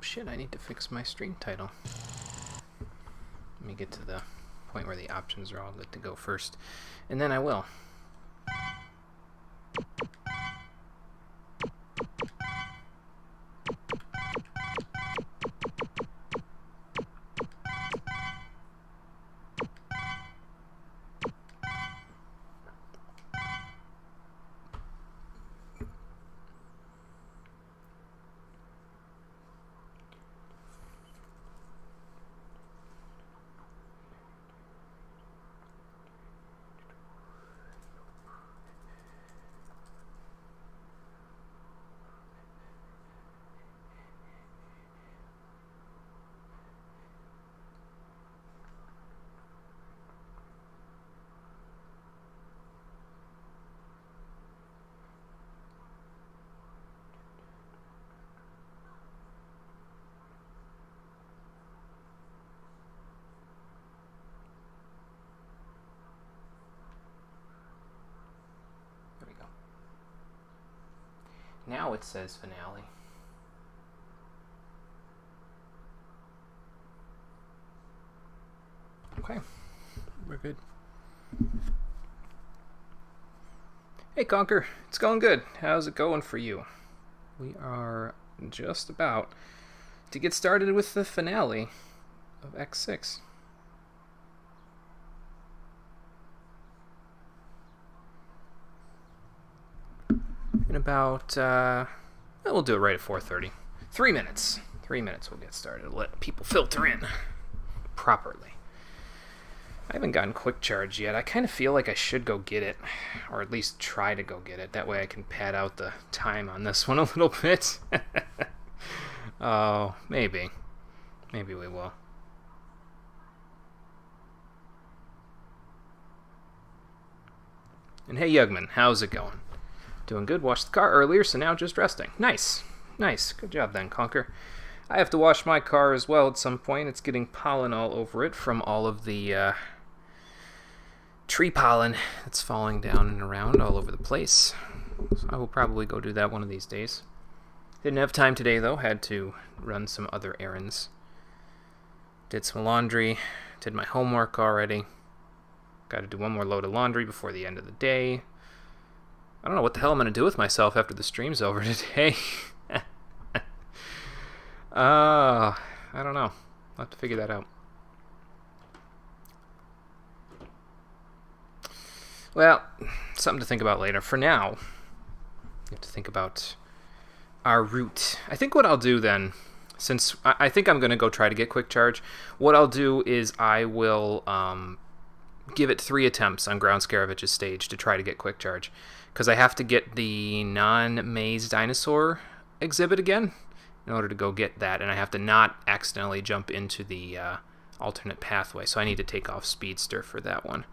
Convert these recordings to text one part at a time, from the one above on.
Shit, I need to fix my stream title. Let me get to the point where the options are all good to go first, and then I will. Now it says finale. Okay, we're good. Hey Conker, it's going good. How's it going for you? We are just about to get started with the finale of X6. In about, we'll do it right at 4:30. 3 minutes. 3 minutes we'll get started. Let people filter in properly. I haven't gotten quick charge yet. I kind of feel like I should go get it, or at least try to go get it. That way I can pad out the time on this one a little bit. Oh, maybe. Maybe we will. And hey Yugman, how's it going? Doing good. Washed the car earlier, so now just resting. Nice. Nice. Good job then, Conker. I have to wash my car as well at some point. It's getting pollen all over it from all of the tree pollen that's falling down and around all over the place. So I will probably go do that one of these days. Didn't have time today, though. Had to run some other errands. Did some laundry. Did my homework already. Got to do one more load of laundry before the end of the day. I don't know what the hell I'm going to do with myself after the stream's over today. I don't know. I'll have to figure that out. Well, something to think about later. For now, you have to think about our route. I think what I'll do then, since I think I'm going to go try to get quick charge, what I'll do is I will give it 3 attempts on Ground Scaravich's stage to try to get quick charge. Because I have to get the non-maze dinosaur exhibit again in order to go get that, and I have to not accidentally jump into the alternate pathway, so I need to take off Speedster for that one.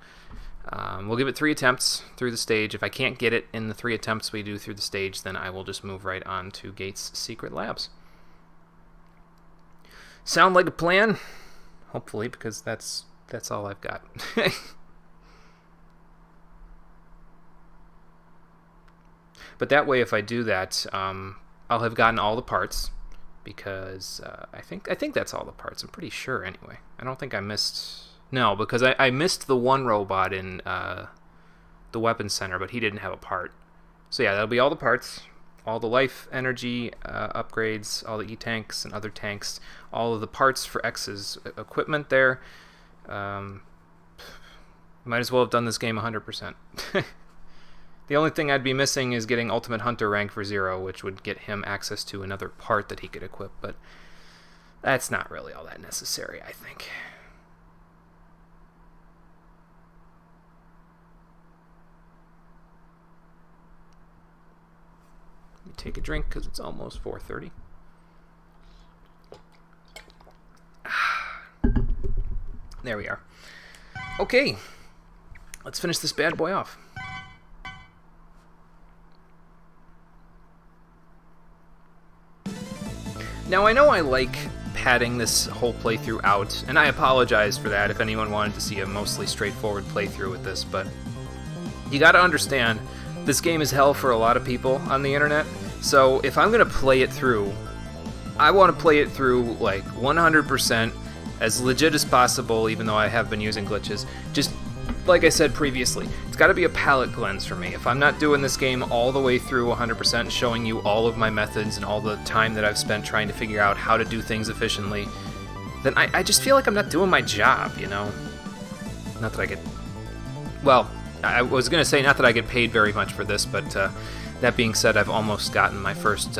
We'll give it 3 attempts through the stage. If I can't get it in the 3 attempts we do through the stage, then I will just move right on to Gates' Secret Labs. Sound like a plan? Hopefully, because that's all I've got. But that way, if I do that, I'll have gotten all the parts, because I think that's all the parts. I'm pretty sure, anyway. I don't think I missed... No, because I missed the one robot in the weapons center, but he didn't have a part. So yeah, that'll be all the parts, all the life energy upgrades, all the E-tanks and other tanks, all of the parts for X's equipment there. Might as well have done this game 100%. The only thing I'd be missing is getting Ultimate Hunter rank for 0, which would get him access to another part that he could equip, but that's not really all that necessary, I think. take a drink because it's almost 4:30. There we are. Okay, let's finish this bad boy off. Now, I know I like padding this whole playthrough out, and I apologize for that if anyone wanted to see a mostly straightforward playthrough with this, but you gotta understand, this game is hell for a lot of people on the internet, so if I'm gonna play it through, I want to play it through like 100%, as legit as possible, even though I have been using glitches. Just like I said previously, it's got to be a palate cleanse for me. If I'm not doing this game all the way through 100%, showing you all of my methods and all the time that I've spent trying to figure out how to do things efficiently, then I just feel like I'm not doing my job, you know? Not that I get... Well, I was going to say not that I get paid very much for this, but that being said, I've almost gotten my first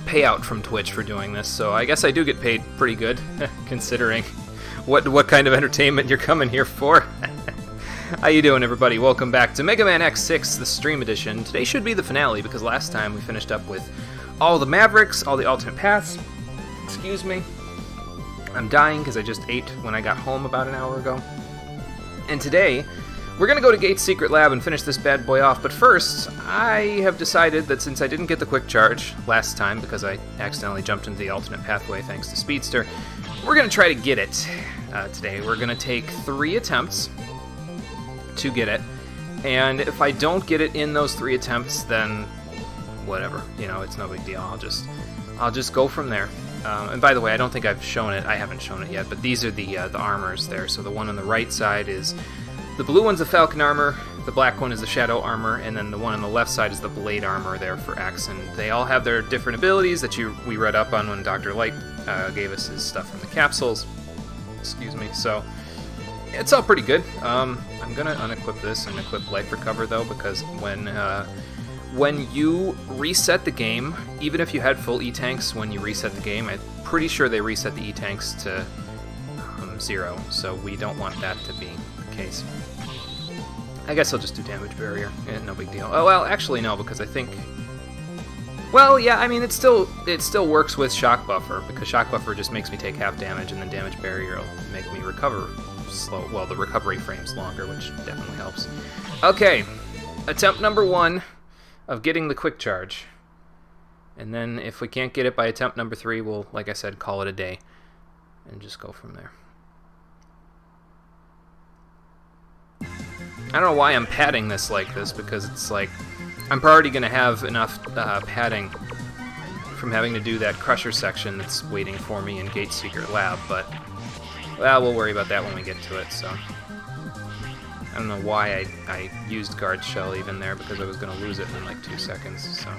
payout from Twitch for doing this, so I guess I do get paid pretty good, considering what kind of entertainment you're coming here for. How you doing, everybody? Welcome back to Mega Man X6, the Stream Edition. Today should be the finale, because last time we finished up with all the Mavericks, all the alternate paths. Excuse me. I'm dying because I just ate when I got home about an hour ago. And today, we're going to go to Gate's Secret Lab and finish this bad boy off, but first, I have decided that since I didn't get the quick charge last time because I accidentally jumped into the alternate pathway thanks to Speedster, we're going to try to get it today. We're going to take 3 attempts to get it, and if I don't get it in those 3 attempts, then whatever, you know, it's no big deal. I'll just go from there. And by the way, I don't think I've shown it. I haven't shown it yet, but these are the armors there. So the one on the right side is... The blue one's the Falcon armor, the black one is the Shadow armor, and then the one on the left side is the Blade armor there for X. And they all have their different abilities that we read up on when Dr. Light gave us his stuff from the capsules. Excuse me. So it's all pretty good. I'm gonna unequip this and equip Life Recover though, because when you reset the game, even if you had full E-tanks when you reset the game, I'm pretty sure they reset the E-tanks to 0. So we don't want that to be the case. I guess I'll just do damage barrier. No big deal. Oh, well, actually no, because I think... Well, yeah, I mean, it still works with shock buffer, because shock buffer just makes me take half damage, and then damage barrier will make me recover slow. Well, the recovery frame's longer, which definitely helps. Okay, attempt number 1 of getting the quick charge. And then if we can't get it by attempt number 3, we'll, like I said, call it a day, and just go from there. I don't know why I'm padding this like this, because it's like I'm already going to have enough padding from having to do that Crusher section that's waiting for me in Gate's Secret Lab, but well, we'll worry about that when we get to it. So I don't know why I used Guard Shell even there, because I was going to lose it in like 2 seconds. So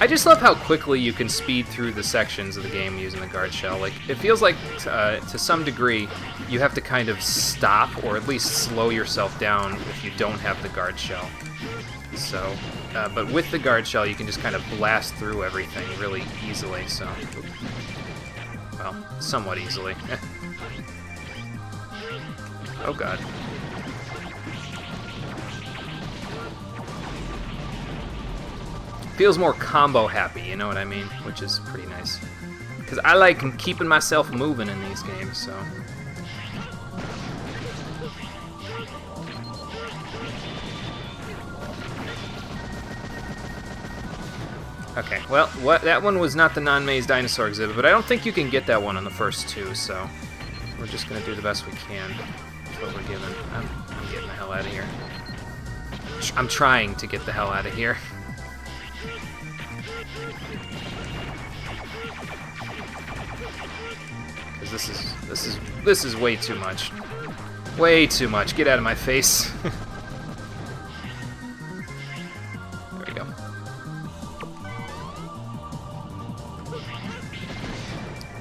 I just love how quickly you can speed through the sections of the game using the Guard Shell. Like, it feels like, to some degree, you have to kind of stop, or at least slow yourself down if you don't have the Guard Shell. So, but with the Guard Shell, you can just kind of blast through everything really easily, so... Well, somewhat easily. Oh god. Feels more combo happy, you know what I mean? Which is pretty nice. Because I like keeping myself moving in these games, so... Okay, well, that one was not the non-maze dinosaur exhibit, but I don't think you can get that one on the first 2, so... We're just gonna do the best we can. That's what we're given. I'm getting the hell out of here. I'm trying to get the hell out of here. This is way too much. Way too much. Get out of my face. There we go.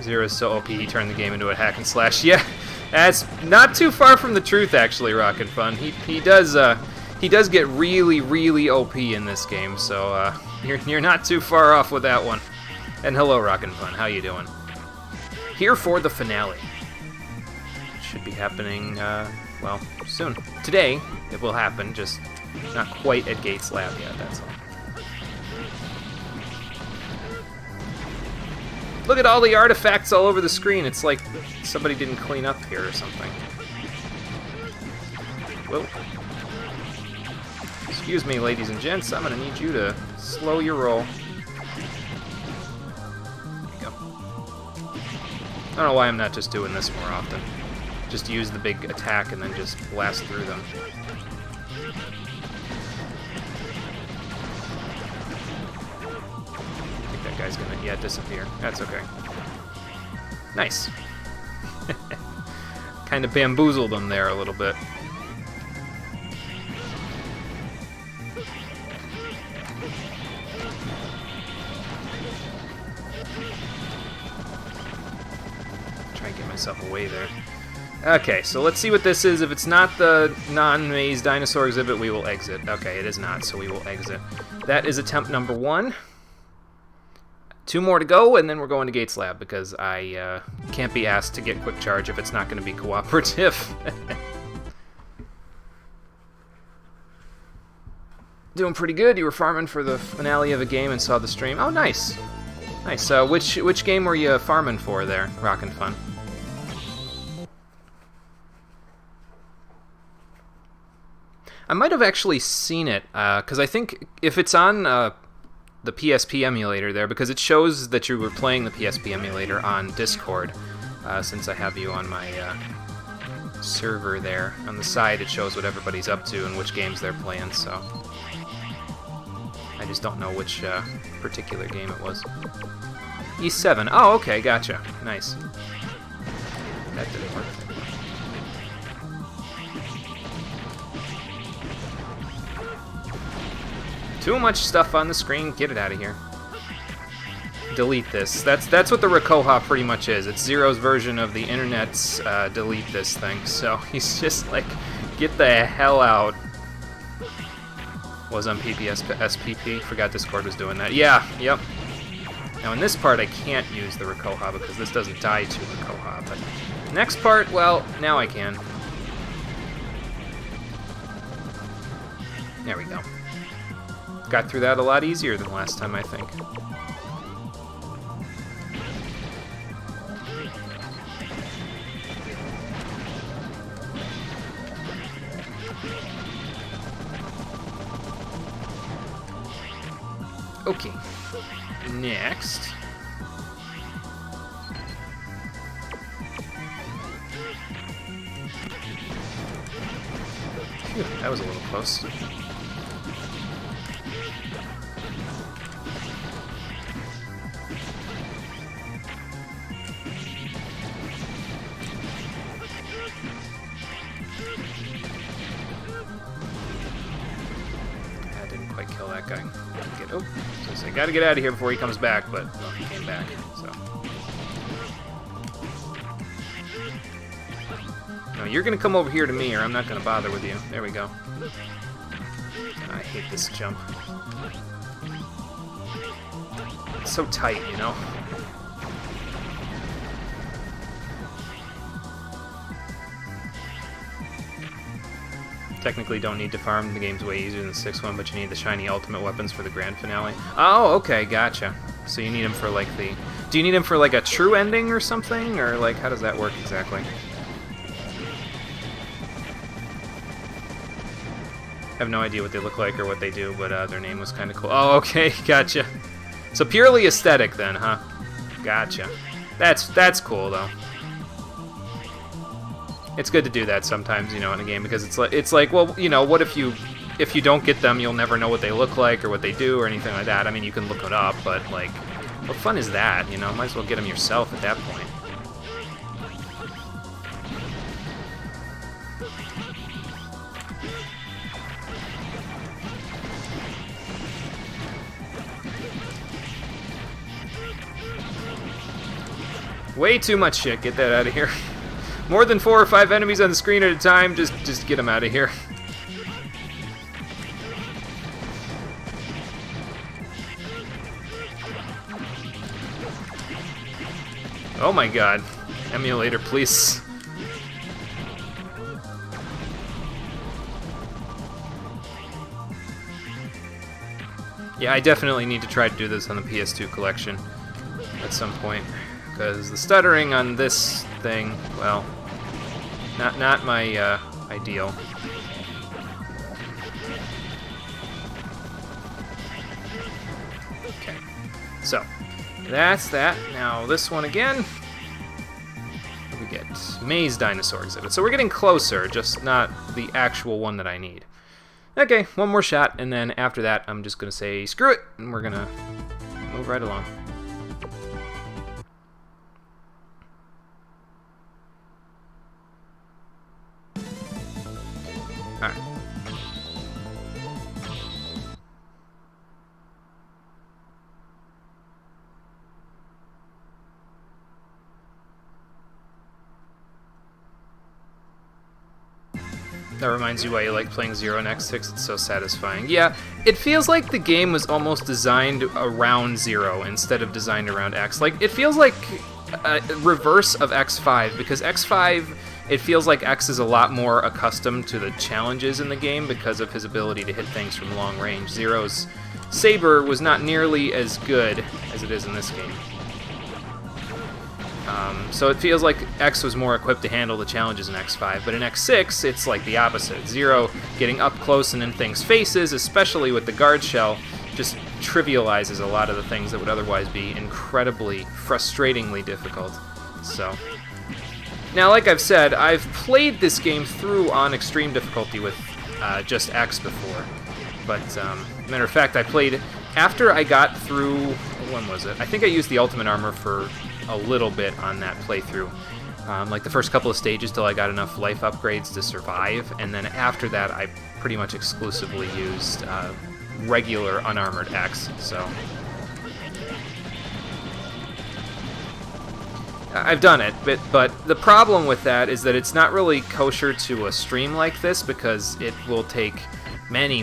Zero's so OP he turned the game into a hack and slash. Yeah, that's not too far from the truth, actually, Rockin' Fun. He does get really, really OP in this game, so you're not too far off with that one. And hello, Rockin' Fun. How you doing? here for the finale. It should be happening, well, soon. Today, it will happen, just not quite at Gates Lab yet, that's all. Look at all the artifacts all over the screen. It's like somebody didn't clean up here or something. Whoa. Excuse me, ladies and gents. I'm going to need you to slow your roll. There you go. I don't know why I'm not just doing this more often. Just use the big attack and then just blast through them. That guy's gonna, yeah, disappear. That's okay. Nice. Kind of bamboozled him there a little bit. Try and get myself away there. Okay, so let's see what this is. If it's not the non-maze dinosaur exhibit, we will exit. Okay, it is not, so we will exit. That is attempt number 1. 2 more to go, and then we're going to Gates Lab, because I can't be asked to get quick charge if it's not going to be cooperative. Doing pretty good. You were farming for the finale of a game and saw the stream. Oh, nice. Nice. Which game were you farming for there, Rockin' Fun? I might have actually seen it, because I think if it's on the PSP emulator there, because it shows that you were playing the PSP emulator on Discord, since I have you on my server there. On the side, it shows what everybody's up to and which games they're playing, so I just don't know which particular game it was. E7. Oh, okay, gotcha. Nice. That didn't work. Too much stuff on the screen. Get it out of here. Delete this. That's what the Rikoha pretty much is. It's Zero's version of the internet's delete this thing. So he's just like, get the hell out. Was on SPP. Forgot Discord was doing that. Yeah, yep. Now in this part I can't use the Rikoha because this doesn't die to Rikoha. But next part, well, now I can. There we go. Got through that a lot easier than last time, I think. Okay. Next. Phew, that was a little close. Kill that guy. I gotta get out of here before he comes back, but well, he came back, so. No, you're gonna come over here to me, or I'm not gonna bother with you. There we go. I hate this jump. It's so tight, you know? Technically don't need to farm, the game's way easier than the 6th one, but you need the shiny ultimate weapons for the grand finale. Oh, okay, gotcha. So you need them for like the... Do you need them for like a true ending or something? Or like, how does that work exactly? I have no idea what they look like or what they do, but their name was kind of cool. Oh, okay, gotcha. So purely aesthetic then, huh? Gotcha. That's cool though. It's good to do that sometimes, you know, in a game, because it's like, well, you know, what if you don't get them, you'll never know what they look like or what they do or anything like that. I mean, you can look it up, but like, what fun is that? You know, might as well get them yourself at that point. Way too much shit. Get that out of here. More than 4 or 5 enemies on the screen at a time, just get them out of here. Oh my god. Emulator, please. Yeah, I definitely need to try to do this on the PS2 collection at some point, because the stuttering on this thing, well, not my ideal. Okay, so that's that. Now this one again. We get Maze Dinosaur Exhibit. So we're getting closer, just not the actual one that I need. Okay, one more shot, and then after that, I'm just going to say screw it, and we're going to move right along. Alright. That reminds you why you like playing Zero and X6, it's so satisfying. Yeah, it feels like the game was almost designed around Zero instead of designed around X. Like, it feels like a reverse of X5, because X5, it feels like X is a lot more accustomed to the challenges in the game because of his ability to hit things from long range. Zero's saber was not nearly as good as it is in this game. So it feels like X was more equipped to handle the challenges in X5, but in X6, it's like the opposite. Zero getting up close and in things' faces, especially with the guard shell, just trivializes a lot of the things that would otherwise be incredibly, frustratingly difficult. So, now, like I've said, I've played this game through on extreme difficulty with just X before, but matter of fact, I played after I got through, when was it? I think I used the Ultimate Armor for a little bit on that playthrough, like the first couple of stages till I got enough life upgrades to survive, and then after that I pretty much exclusively used regular unarmored X. So I've done it, but the problem with that is that it's not really kosher to a stream like this, because it will take many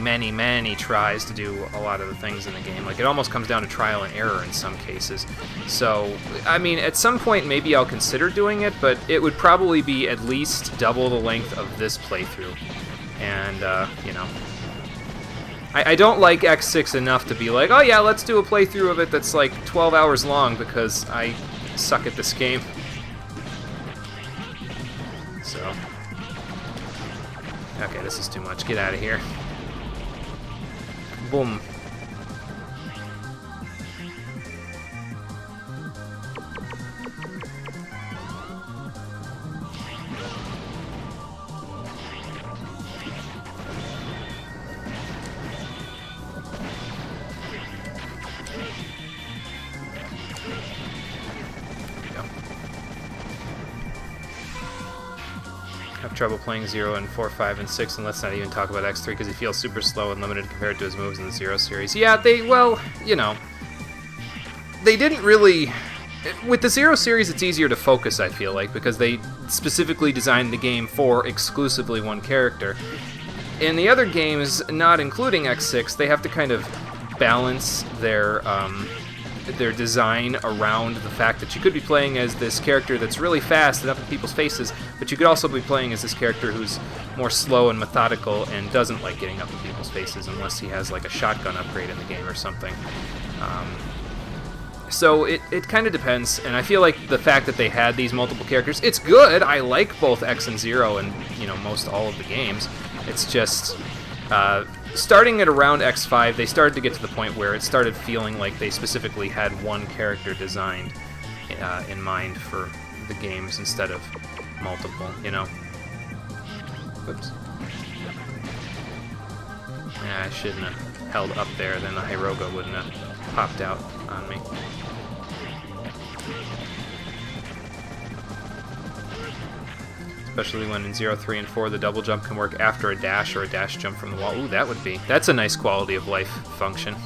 tries to do a lot of the things in the game. Like, it almost comes down to trial and error in some cases. So, I mean, at some point maybe I'll consider doing it, but it would probably be at least double the length of this playthrough. And, you know, I don't like X6 enough to be like, oh yeah, let's do a playthrough of it that's like 12 hours long, because I suck at this game. So, okay, this is too much. Get out of here. Boom. Have trouble playing 0 and 4, 5, and 6, and let's not even talk about X3, because he feels super slow and limited compared to his moves in the 0 series. Yeah, well, you know, they didn't really... With the 0 series, it's easier to focus, I feel like, because they specifically designed the game for exclusively one character. In the other games, not including X6, they have to kind of balance their design around the fact that you could be playing as this character that's really fast and up in people's faces, but you could also be playing as this character who's more slow and methodical and doesn't like getting up in people's faces unless he has like a shotgun upgrade in the game or something. So it kind of depends, and I feel like the fact that they had these multiple characters, it's good. I like both X and 0 and, you know, most all of the games. It's just... starting at around X5, they started to get to the point where it started feeling like they specifically had one character designed in mind for the games instead of multiple, you know? Whoops. I shouldn't have held up there, then the Hiroga wouldn't have popped out on me. Especially when in 0, 3, and 4 the double jump can work after a dash or a dash jump from the wall. Ooh, that's a nice quality of life function.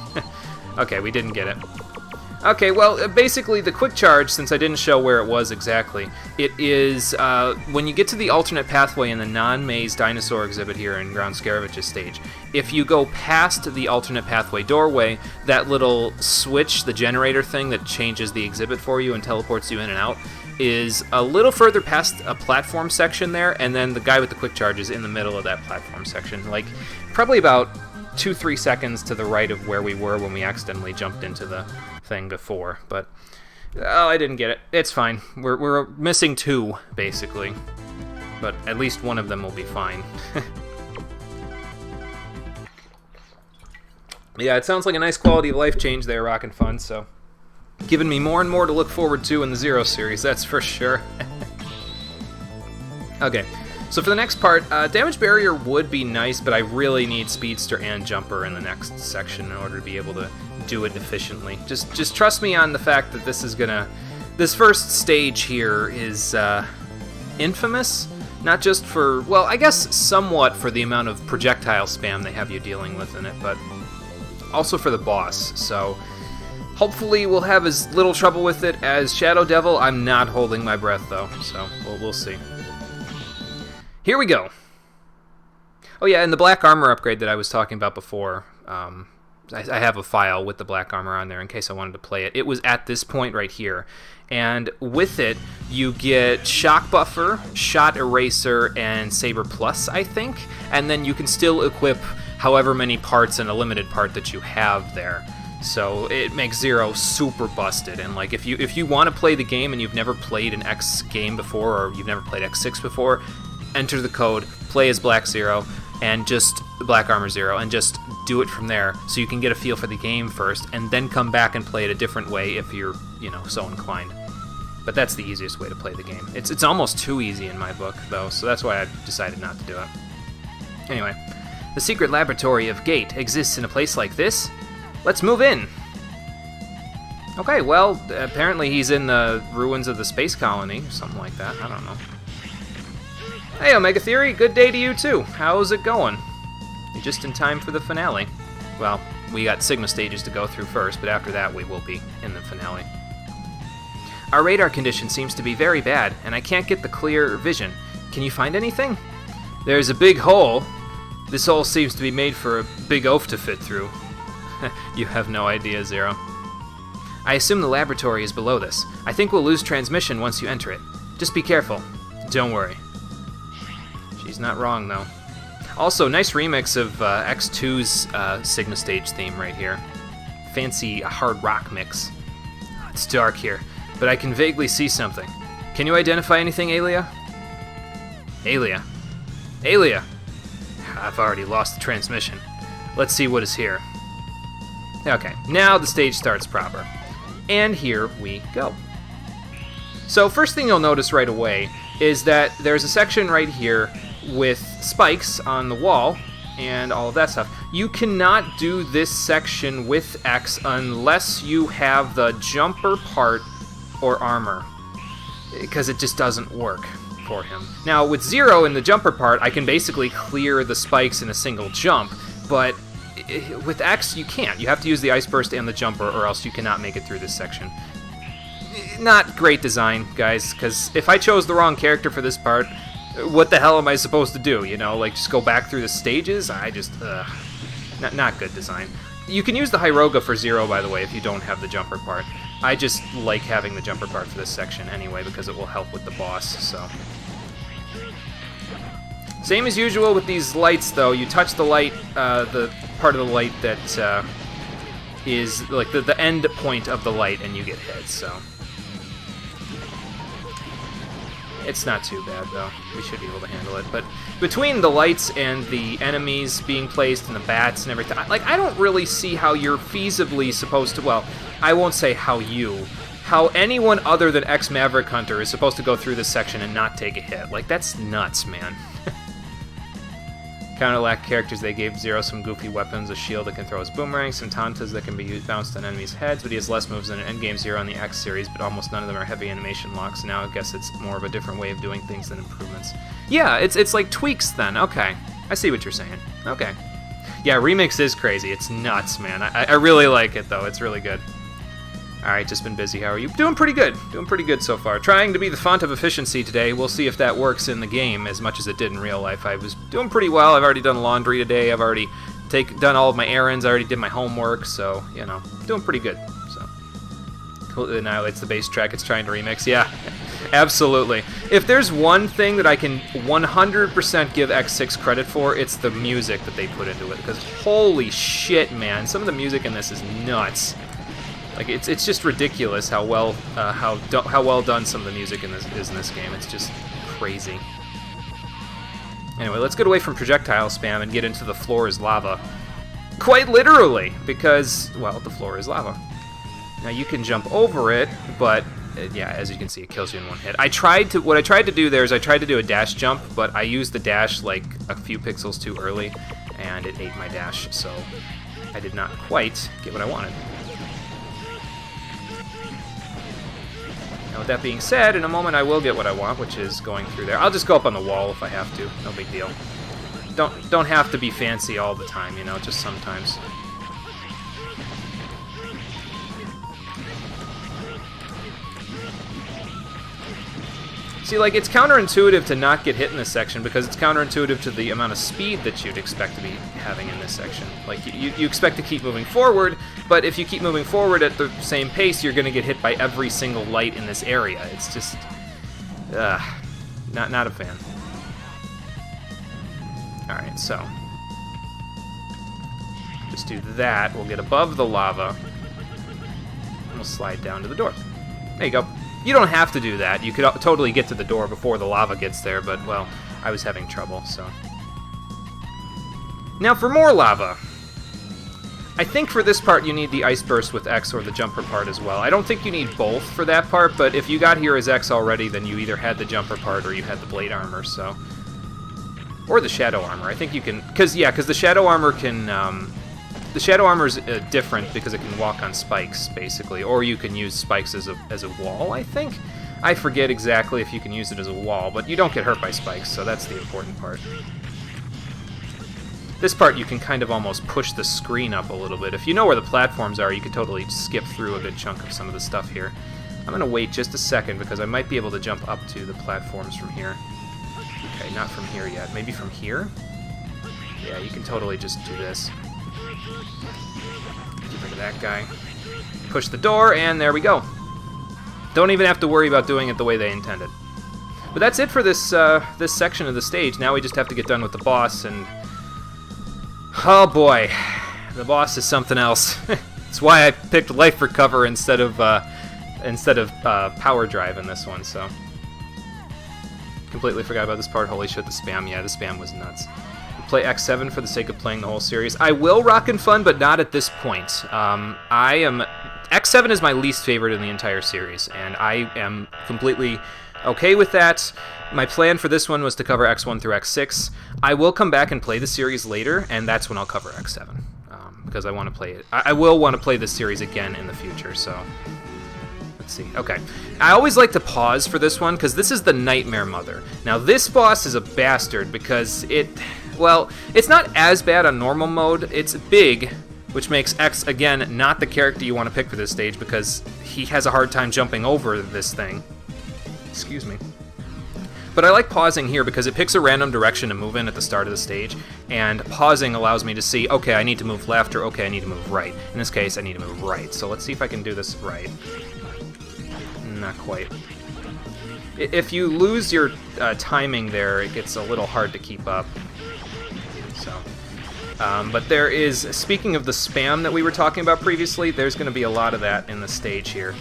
Okay, we didn't get it. Okay, well, basically the quick charge, since I didn't show where it was exactly, it is when you get to the alternate pathway in the non-maze dinosaur exhibit here in Ground Scarevich's stage, if you go past the alternate pathway doorway, that little switch, the generator thing that changes the exhibit for you and teleports you in and out, is a little further past a platform section there, and then the guy with the quick charge is in the middle of that platform section. Like, probably about 2-3 seconds to the right of where we were when we accidentally jumped into the thing before. But, oh, I didn't get it. It's fine. We're missing 2, basically. But at least one of them will be fine. Yeah, it sounds like a nice quality of life change there, Rockin' Fun, so... Giving me more and more to look forward to in the Zero series, that's for sure. Okay, so for the next part, Damage Barrier would be nice, but I really need Speedster and Jumper in the next section in order to be able to do it efficiently. Just trust me on the fact that this is gonna... This first stage here is infamous, not just for... Well, I guess somewhat for the amount of projectile spam they have you dealing with in it, but also for the boss, so... Hopefully we'll have as little trouble with it as Shadow Devil. I'm not holding my breath, though, so we'll see. Here we go. Oh yeah, and the black armor upgrade that I was talking about before, I have a file with the black armor on there in case I wanted to play it. It was at this point right here, and with it, you get Shock Buffer, Shot Eraser, and Saber Plus, I think, and then you can still equip however many parts in a limited part that you have there. So it makes Zero super busted, and like if you want to play the game and you've never played an X game before, or you've never played X6 before, enter the code, play as Black Zero, and just Black Armor Zero, and just do it from there, so you can get a feel for the game first, and then come back and play it a different way if you're, you know, so inclined. But that's the easiest way to play the game. It's almost too easy in my book, though, so that's why I decided not to do it. Anyway, the secret laboratory of Gate exists in a place like this. Let's move in. Okay, well, apparently he's in the ruins of the space colony, or something like that. I don't know. Hey, Omega Theory, good day to you too. How's it going? You're just in time for the finale. Well, we got Sigma stages to go through first, but after that we will be in the finale. Our radar condition seems to be very bad, and I can't get the clear vision. Can you find anything? There's a big hole. This hole seems to be made for a big oaf to fit through. You have no idea, Zero. I assume the laboratory is below this. I think we'll lose transmission once you enter it. Just be careful. Don't worry. She's not wrong, though. Also, nice remix of X2's Sigma Stage theme right here. Fancy hard rock mix. It's dark here, but I can vaguely see something. Can you identify anything, Aelia? Aelia. Aelia! I've already lost the transmission. Let's see what is here. Okay, now the stage starts proper. And here we go. So first thing you'll notice right away is that there's a section right here with spikes on the wall and all of that stuff. You cannot do this section with X unless you have the jumper part or armor, because it just doesn't work for him. Now with Zero in the jumper part, I can basically clear the spikes in a single jump, but with X, you can't. You have to use the Ice Burst and the Jumper, or else you cannot make it through this section. Not great design, guys, because if I chose the wrong character for this part, what the hell am I supposed to do? You know, like, just go back through the stages? I just, not good design. You can use the Hyroga for Zero, by the way, if you don't have the Jumper part. I just like having the Jumper part for this section anyway, because it will help with the boss, so... Same as usual with these lights, though. You touch the light, the part of the light that is like the end point of the light, and you get hit, so... It's not too bad, though. We should be able to handle it. But between the lights and the enemies being placed and the bats and everything, like, I don't really see how you're feasibly supposed to... Well, I won't say how anyone other than X-Maverick Hunter is supposed to go through this section and not take a hit. Like, that's nuts, man. Counter-lack characters, they gave Zero some goofy weapons, a shield that can throw his boomerang, some tauntas that can be bounced on enemies' heads, but he has less moves than an Endgame Zero in the X series, but almost none of them are heavy animation locks, so now I guess it's more of a different way of doing things than improvements. Yeah, it's like tweaks then, okay. I see what you're saying. Okay. Yeah, Remix is crazy, it's nuts, man. I really like it, though, it's really good. Alright, just been busy. How are you? Doing pretty good. Doing pretty good so far. Trying to be the font of efficiency today. We'll see if that works in the game as much as it did in real life. I was doing pretty well. I've already done laundry today. I've already done all of my errands. I already did my homework, so, you know, doing pretty good. So, completely annihilates the bass track it's trying to remix. Yeah. Absolutely. If there's one thing that I can 100% give X6 credit for, it's the music that they put into it. Because holy shit, man, some of the music in this is nuts. Like it's just ridiculous how well done some of the music in this is in this game. It's just crazy. Anyway, let's get away from projectile spam and get into the floor is lava. Quite literally, because well, the floor is lava. Now you can jump over it, but yeah, as you can see, it kills you in one hit. What I tried to do there is I tried to do a dash jump, but I used the dash like a few pixels too early, and it ate my dash, so I did not quite get what I wanted. Now with that being said, in a moment I will get what I want, which is going through there. I'll just go up on the wall if I have to, no big deal. Don't have to be fancy all the time, you know, just sometimes. See, like, it's counterintuitive to not get hit in this section because it's counterintuitive to the amount of speed that you'd expect to be having in this section. Like, you expect to keep moving forward, but if you keep moving forward at the same pace, you're going to get hit by every single light in this area. It's just... not a fan. Alright, so... just do that. We'll get above the lava. And we'll slide down to the door. There you go. You don't have to do that. You could totally get to the door before the lava gets there, but, well, I was having trouble, so... Now for more lava. I think for this part you need the Ice Burst with X or the Jumper part as well. I don't think you need both for that part, but if you got here as X already, then you either had the Jumper part or you had the Blade Armor, so... Or the Shadow Armor. I think you can... Because the Shadow Armor can... The Shadow Armor's different because it can walk on spikes, basically, or you can use spikes as a wall, I think? I forget exactly if you can use it as a wall, but you don't get hurt by spikes, so that's the important part. This part you can kind of almost push the screen up a little bit. If you know where the platforms are, you can totally skip through a good chunk of some of the stuff here. I'm going to wait just a second because I might be able to jump up to the platforms from here. Okay, not from here yet. Maybe from here? Yeah, you can totally just do this. Get rid of that guy. Push the door, and there we go. Don't even have to worry about doing it the way they intended. But that's it for this this section of the stage. Now we just have to get done with the boss, and... oh boy. The boss is something else. That's why I picked Life Recover instead of Power Drive in this one, so... Completely forgot about this part. Holy shit, the spam. Yeah, the spam was nuts. Play X7 for the sake of playing the whole series. I will Rockin' Fun, but not at this point. X7 is my least favorite in the entire series, and I am completely okay with that. My plan for this one was to cover X1 through X6. I will come back and play the series later, and that's when I'll cover X7, because I want to play it. I will want to play this series again in the future, so... Let's see. Okay. I always like to pause for this one, because this is the Nightmare Mother. Now, this boss is a bastard, because well, it's not as bad on normal mode. It's big, which makes X, again, not the character you want to pick for this stage, because he has a hard time jumping over this thing. Excuse me. But I like pausing here because it picks a random direction to move in at the start of the stage, and pausing allows me to see, okay, I need to move left, or okay, I need to move right. In this case, I need to move right. So let's see if I can do this right. Not quite. If you lose your timing there, it gets a little hard to keep up. So, but there is, speaking of the spam that we were talking about previously, there's going to be a lot of that in the stage here.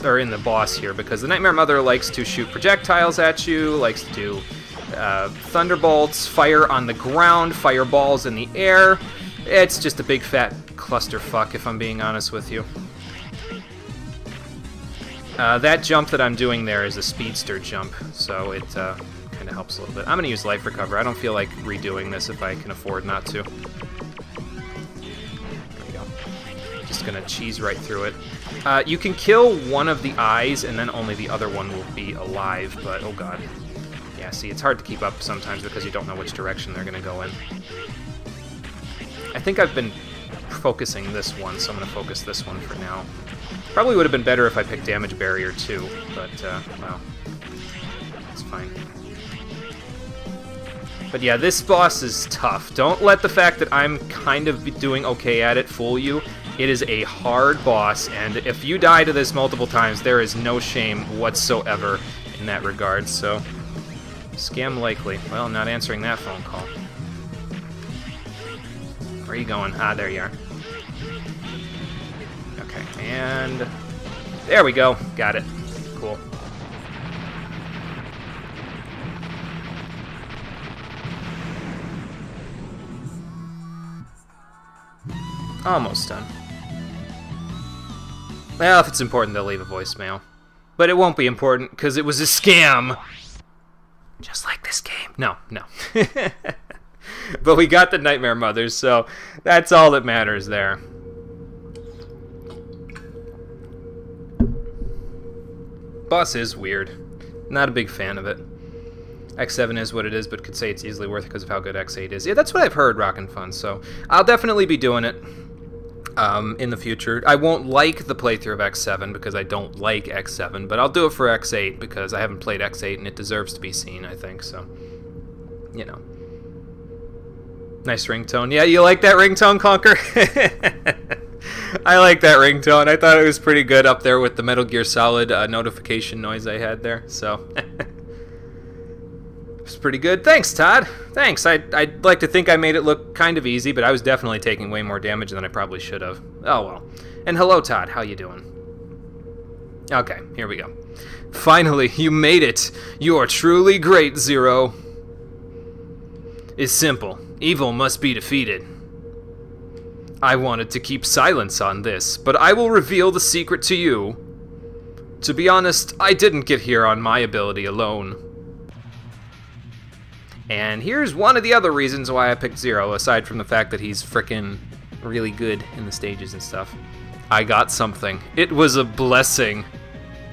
Or in the boss here, because the Nightmare Mother likes to shoot projectiles at you, likes to do thunderbolts, fire on the ground, fireballs in the air. It's just a big fat clusterfuck, if I'm being honest with you. That jump that I'm doing there is a speedster jump, so it kind of helps a little bit. I'm going to use Life Recover. I don't feel like redoing this if I can afford not to. There we go. Just going to cheese right through it. You can kill one of the eyes, and then only the other one will be alive, but oh god. Yeah, see, it's hard to keep up sometimes because you don't know which direction they're going to go in. I think I've been focusing this one, so I'm going to focus this one for now. Probably would have been better if I picked Damage Barrier too, but, well, it's fine. But yeah, this boss is tough. Don't let the fact that I'm kind of doing okay at it fool you. It is a hard boss, and if you die to this multiple times, there is no shame whatsoever in that regard, so... Scam likely. Well, not answering that phone call. Where are you going? Ah, there you are. Okay, and... There we go. Got it. Cool. Almost done. Well, if it's important, they'll leave a voicemail. But it won't be important, because it was a scam! Just like this game. No. But we got the Nightmare Mothers, so that's all that matters there. Boss is weird. Not a big fan of it. X7 is what it is, but could say it's easily worth it because of how good X8 is. Yeah, that's what I've heard, Rockin' Fun, so I'll definitely be doing it in the future. I won't like the playthrough of X7 because I don't like X7, but I'll do it for X8 because I haven't played X8 and it deserves to be seen, I think, so, you know. Nice ringtone. Yeah, you like that ringtone, Conker? I like that ringtone. I thought it was pretty good up there with the Metal Gear Solid notification noise I had there, so... It's pretty good. Thanks, Todd. Thanks. I'd like to think I made it look kind of easy, but I was definitely taking way more damage than I probably should have. Oh, well. And hello, Todd. How you doing? Okay, here we go. Finally, you made it. You are truly great, Zero. It's simple. Evil must be defeated. I wanted to keep silence on this, but I will reveal the secret to you. To be honest, I didn't get here on my ability alone. And here's one of the other reasons why I picked Zero, aside from the fact that he's frickin' really good in the stages and stuff. I got something. It was a blessing.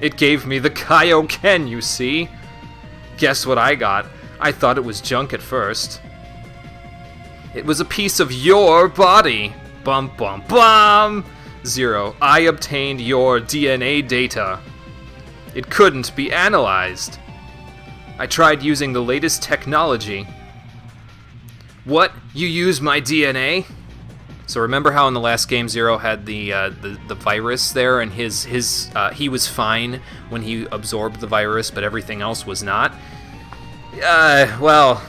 It gave me the Kaioken, you see? Guess what I got? I thought it was junk at first. It was a piece of your body. Bum bum bum! Zero, I obtained your DNA data. It couldn't be analyzed. I tried using the latest technology. What? You use my DNA? So remember how in the last game Zero had the virus there, and he was fine when he absorbed the virus, but everything else was not? Well,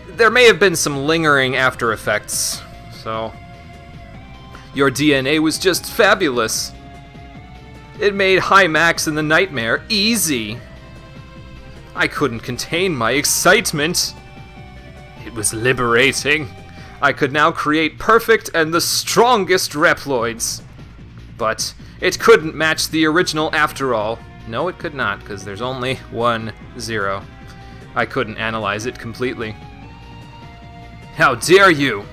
there may have been some lingering after effects, so... Your DNA was just fabulous. It made High Max and the Nightmare easy. I couldn't contain my excitement. It was liberating. I could now create perfect and the strongest Reploids. But it couldn't match the original after all. No, it could not, because there's only one Zero. I couldn't analyze it completely. How dare you!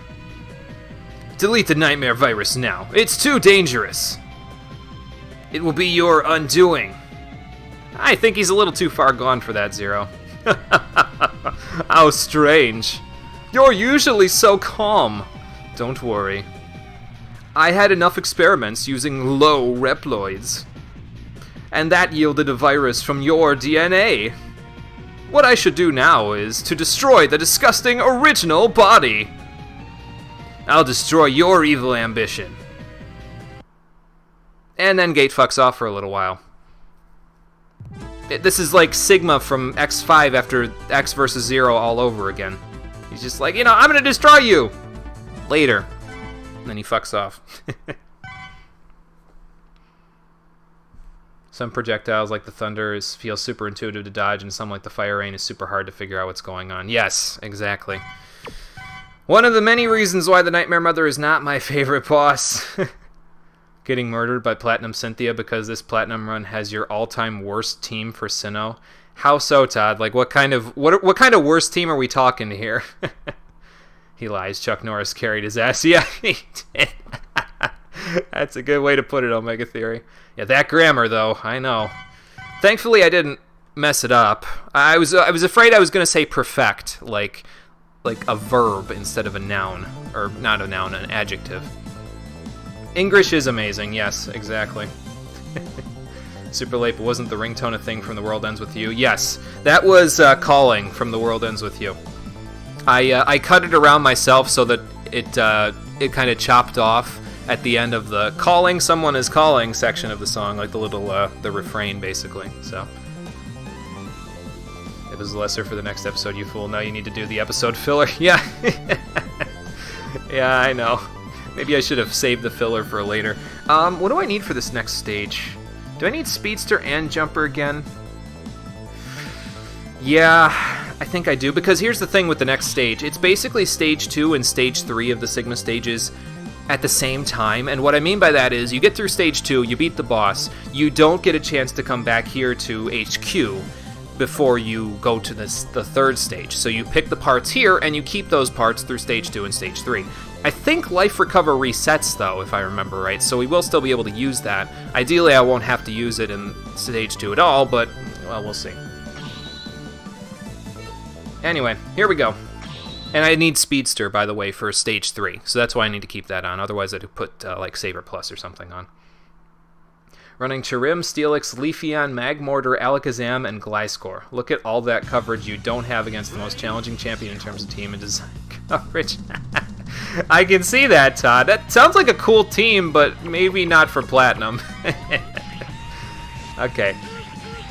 Delete the Nightmare virus now. It's too dangerous. It will be your undoing. I think he's a little too far gone for that, Zero. How strange. You're usually so calm. Don't worry. I had enough experiments using low Reploids. And that yielded a virus from your DNA. What I should do now is to destroy the disgusting original body. I'll destroy your evil ambition. And then Gate fucks off for a little while. This is like Sigma from X5 after X versus Zero all over again. He's just like, you know, I'm gonna destroy you! Later. And then he fucks off. Some projectiles, like the thunder, feel super intuitive to dodge, and some, like the fire rain, is super hard to figure out what's going on. Yes, exactly. One of the many reasons why the Nightmare Mother is not my favorite boss. Getting murdered by Platinum Cynthia because this Platinum run has your all-time worst team for Sinnoh. How so, Todd? Like, what kind of worst team are we talking here? He lies. Chuck Norris carried his ass. Yeah, he did. That's a good way to put it, Omega Theory. Yeah, that grammar, though. I know. Thankfully, I didn't mess it up. I was afraid I was going to say perfect, like a verb instead of a noun. Or not a noun, an adjective. English is amazing, yes, exactly. Super late, but wasn't the ringtone a thing from The World Ends With You? Yes, that was Calling from The World Ends With You. I cut it around myself so that it kind of chopped off at the end of the "calling someone is calling" section of the song, like the little the refrain basically. So it was lesser for the next episode, you fool. Now you need to do the episode filler. Yeah. Yeah, I know. Maybe I should have saved the filler for later. What do I need for this next stage? Do I need Speedster and Jumper again? Yeah, I think I do, because here's the thing with the next stage. It's basically Stage 2 and Stage 3 of the Sigma stages at the same time, and what I mean by that is you get through Stage 2, you beat the boss, you don't get a chance to come back here to HQ before you go to the third stage. So you pick the parts here, and you keep those parts through Stage 2 and Stage 3. I think Life Recover resets, though, if I remember right, so we will still be able to use that. Ideally, I won't have to use it in Stage 2 at all, but, well, we'll see. Anyway, here we go. And I need Speedster, by the way, for Stage 3, so that's why I need to keep that on. Otherwise, I'd put, like, Saber Plus or something on. Running Chirim, Steelix, Leafeon, Magmortar, Alakazam, and Gliscor. Look at all that coverage you don't have against the most challenging champion in terms of team and design coverage. I can see that, Todd. That sounds like a cool team, but maybe not for Platinum. Okay.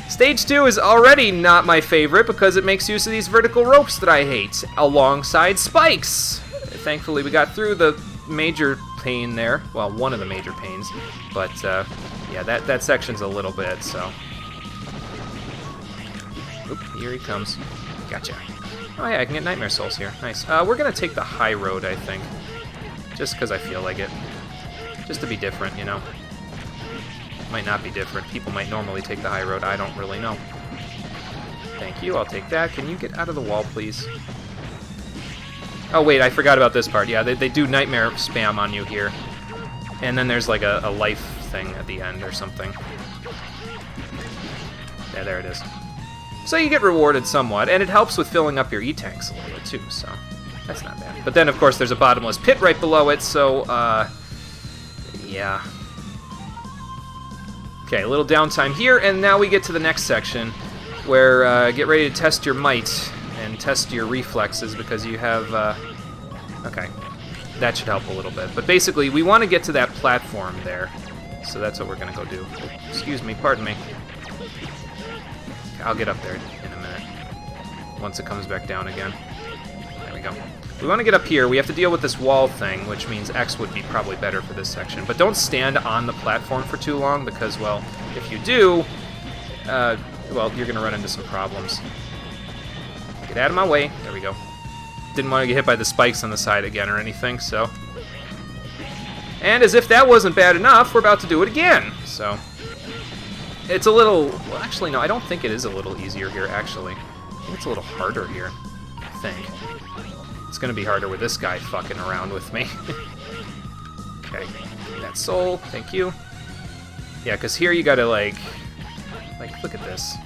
Stage 2 is already not my favorite because it makes use of these vertical ropes that I hate, alongside spikes. Thankfully, we got through the major pain there. Well, one of the major pains. But, yeah, that section's a little bit, so. Oop, here he comes. Gotcha. Oh yeah, I can get Nightmare Souls here. Nice. We're gonna take the high road, I think. Just because I feel like it. Just to be different, you know. Might not be different. People might normally take the high road. I don't really know. Thank you, I'll take that. Can you get out of the wall, please? Oh wait, I forgot about this part. Yeah, they do Nightmare spam on you here. And then there's like a life thing at the end or something. Yeah, there it is. So you get rewarded somewhat, and it helps with filling up your E-tanks a little bit too, so that's not bad. But then, of course, there's a bottomless pit right below it, so, yeah. Okay, a little downtime here, and now we get to the next section, where, get ready to test your might and test your reflexes, because you have, okay, that should help a little bit. But basically, we want to get to that platform there, so that's what we're going to go do. Excuse me, pardon me. I'll get up there in a minute, once it comes back down again. There we go. We want to get up here. We have to deal with this wall thing, which means X would be probably better for this section. But don't stand on the platform for too long, because, well, if you do, well, you're going to run into some problems. Get out of my way. There we go. Didn't want to get hit by the spikes on the side again or anything, so. And as if that wasn't bad enough, we're about to do it again, so. It's a little, well, actually, no, I don't think it is a little easier here, actually. I think it's a little harder here, I think. It's going to be harder with this guy fucking around with me. Okay, that soul, thank you. Yeah, because here you gotta, like, look at this.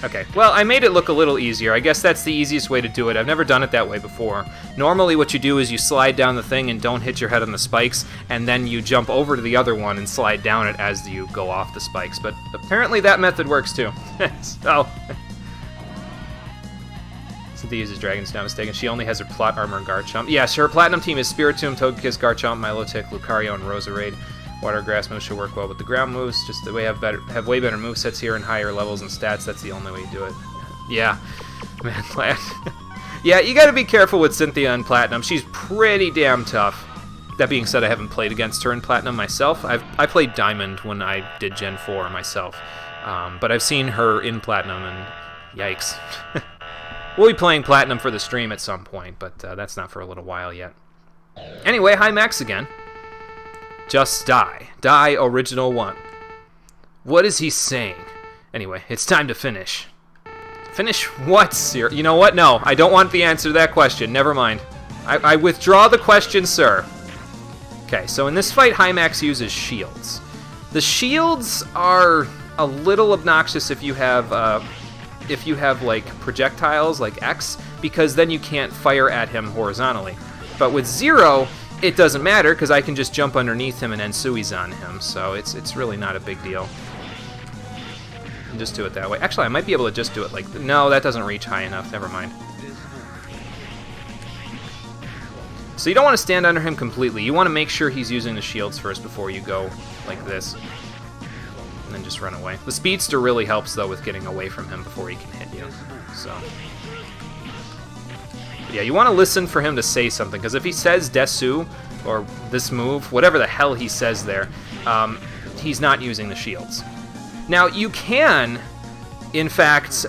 Okay, well, I made it look a little easier. I guess that's the easiest way to do it. I've never done it that way before. Normally what you do is you slide down the thing and don't hit your head on the spikes, and then you jump over to the other one and slide down it as you go off the spikes. But apparently that method works too. So, Cynthia uses Dragons, not mistaken. She only has her plot armor Garchomp. Yeah, sure, her Platinum team is Spiritomb, Togekiss, Garchomp, Milotic, Lucario, and Roserade. Water Grass moves should work well with the ground moves. Just that we have way better movesets here and higher levels and stats. That's the only way you do it. Yeah, man, yeah, you gotta be careful with Cynthia in Platinum. She's pretty damn tough. That being said, I haven't played against her in Platinum myself. I played Diamond when I did Gen 4 myself. But I've seen her in Platinum, and yikes. We'll be playing Platinum for the stream at some point, but that's not for a little while yet. Anyway, hi Max again. Just die. Die original 1. What is he saying? Anyway, it's time to finish. Finish what, sir? You know what? No, I don't want the answer to that question. Never mind. I withdraw the question, sir. Okay, so in this fight, Hymax uses shields. The shields are a little obnoxious if you have like projectiles like X, because then you can't fire at him horizontally. But with Zero, it doesn't matter, because I can just jump underneath him and Ensui's on him, so it's really not a big deal. And just do it that way. Actually, I might be able to just do it like... No, that doesn't reach high enough. Never mind. So you don't want to stand under him completely. You want to make sure he's using the shields first before you go like this. And then just run away. The speedster really helps, though, with getting away from him before he can hit you. So, but yeah, you want to listen for him to say something, because if he says Desu, or this move, whatever the hell he says there, he's not using the shields. Now, you can, in fact,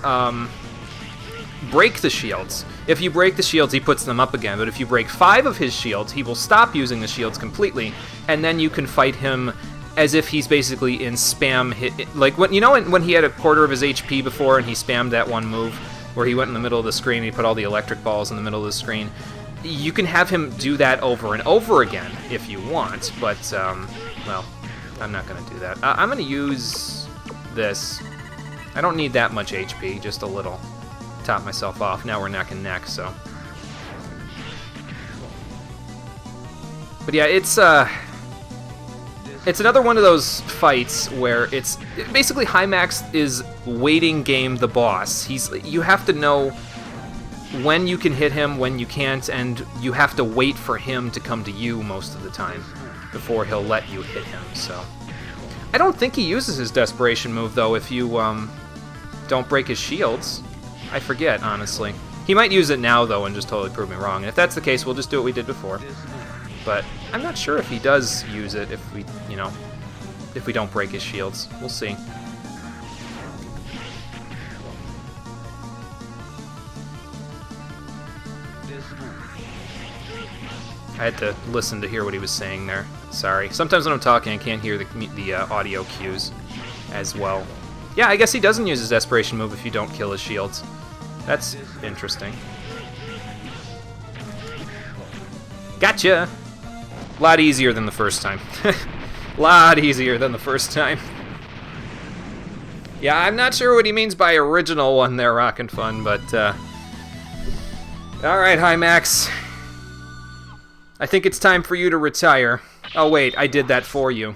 break the shields. If you break the shields, he puts them up again, but if you break 5 of his shields, he will stop using the shields completely, and then you can fight him as if he's basically in spam hit. Like, when he had a quarter of his HP before and he spammed that one move where he went in the middle of the screen and he put all the electric balls in the middle of the screen. You can have him do that over and over again if you want, but, well, I'm not going to do that. I'm going to use this. I don't need that much HP, just a little. Top myself off. Now we're neck and neck, so. But yeah, it's another one of those fights where it's basically Hymax is waiting game the boss. You have to know when you can hit him, when you can't, and you have to wait for him to come to you most of the time before he'll let you hit him. So I don't think he uses his desperation move though if you don't break his shields. I forget, honestly. He might use it now though and just totally prove me wrong. And if that's the case, we'll just do what we did before. But I'm not sure if he does use it if we, if we don't break his shields. We'll see. I had to listen to hear what he was saying there. Sorry. Sometimes when I'm talking, I can't hear the audio cues as well. Yeah, I guess he doesn't use his desperation move if you don't kill his shields. That's interesting. Gotcha! A lot easier than the first time. Lot easier than the first time. Yeah, I'm not sure what he means by original one there, Rockin' Fun, but, alright, Hymax. I think it's time for you to retire. Oh, wait, I did that for you.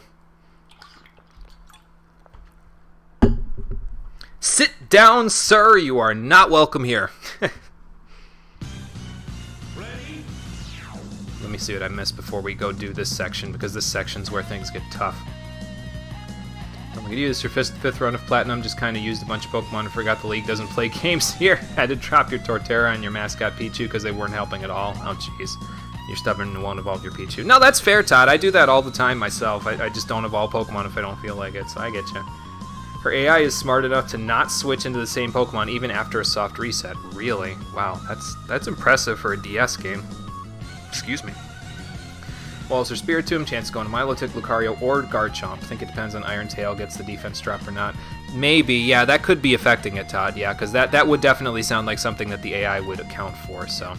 Sit down, sir. You are not welcome here. Let me see what I missed before we go do this section, because this section's where things get tough. I'm going to use your fifth run of Platinum. Just kind of used a bunch of Pokemon and forgot the league doesn't play games here. Had to drop your Torterra and your mascot Pichu because they weren't helping at all. Oh, jeez. You're stubborn and won't evolve your Pichu. No, that's fair, Todd. I do that all the time myself. I just don't evolve Pokemon if I don't feel like it, so I get you. Her AI is smart enough to not switch into the same Pokemon even after a soft reset. Really? Wow, that's impressive for a DS game. Excuse me. Walls her Spiritomb, chance going to Milotic, Lucario, or Garchomp. I think it depends on Iron Tail gets the defense drop or not. Maybe, yeah, that could be affecting it, Todd, yeah, because that would definitely sound like something that the AI would account for, so.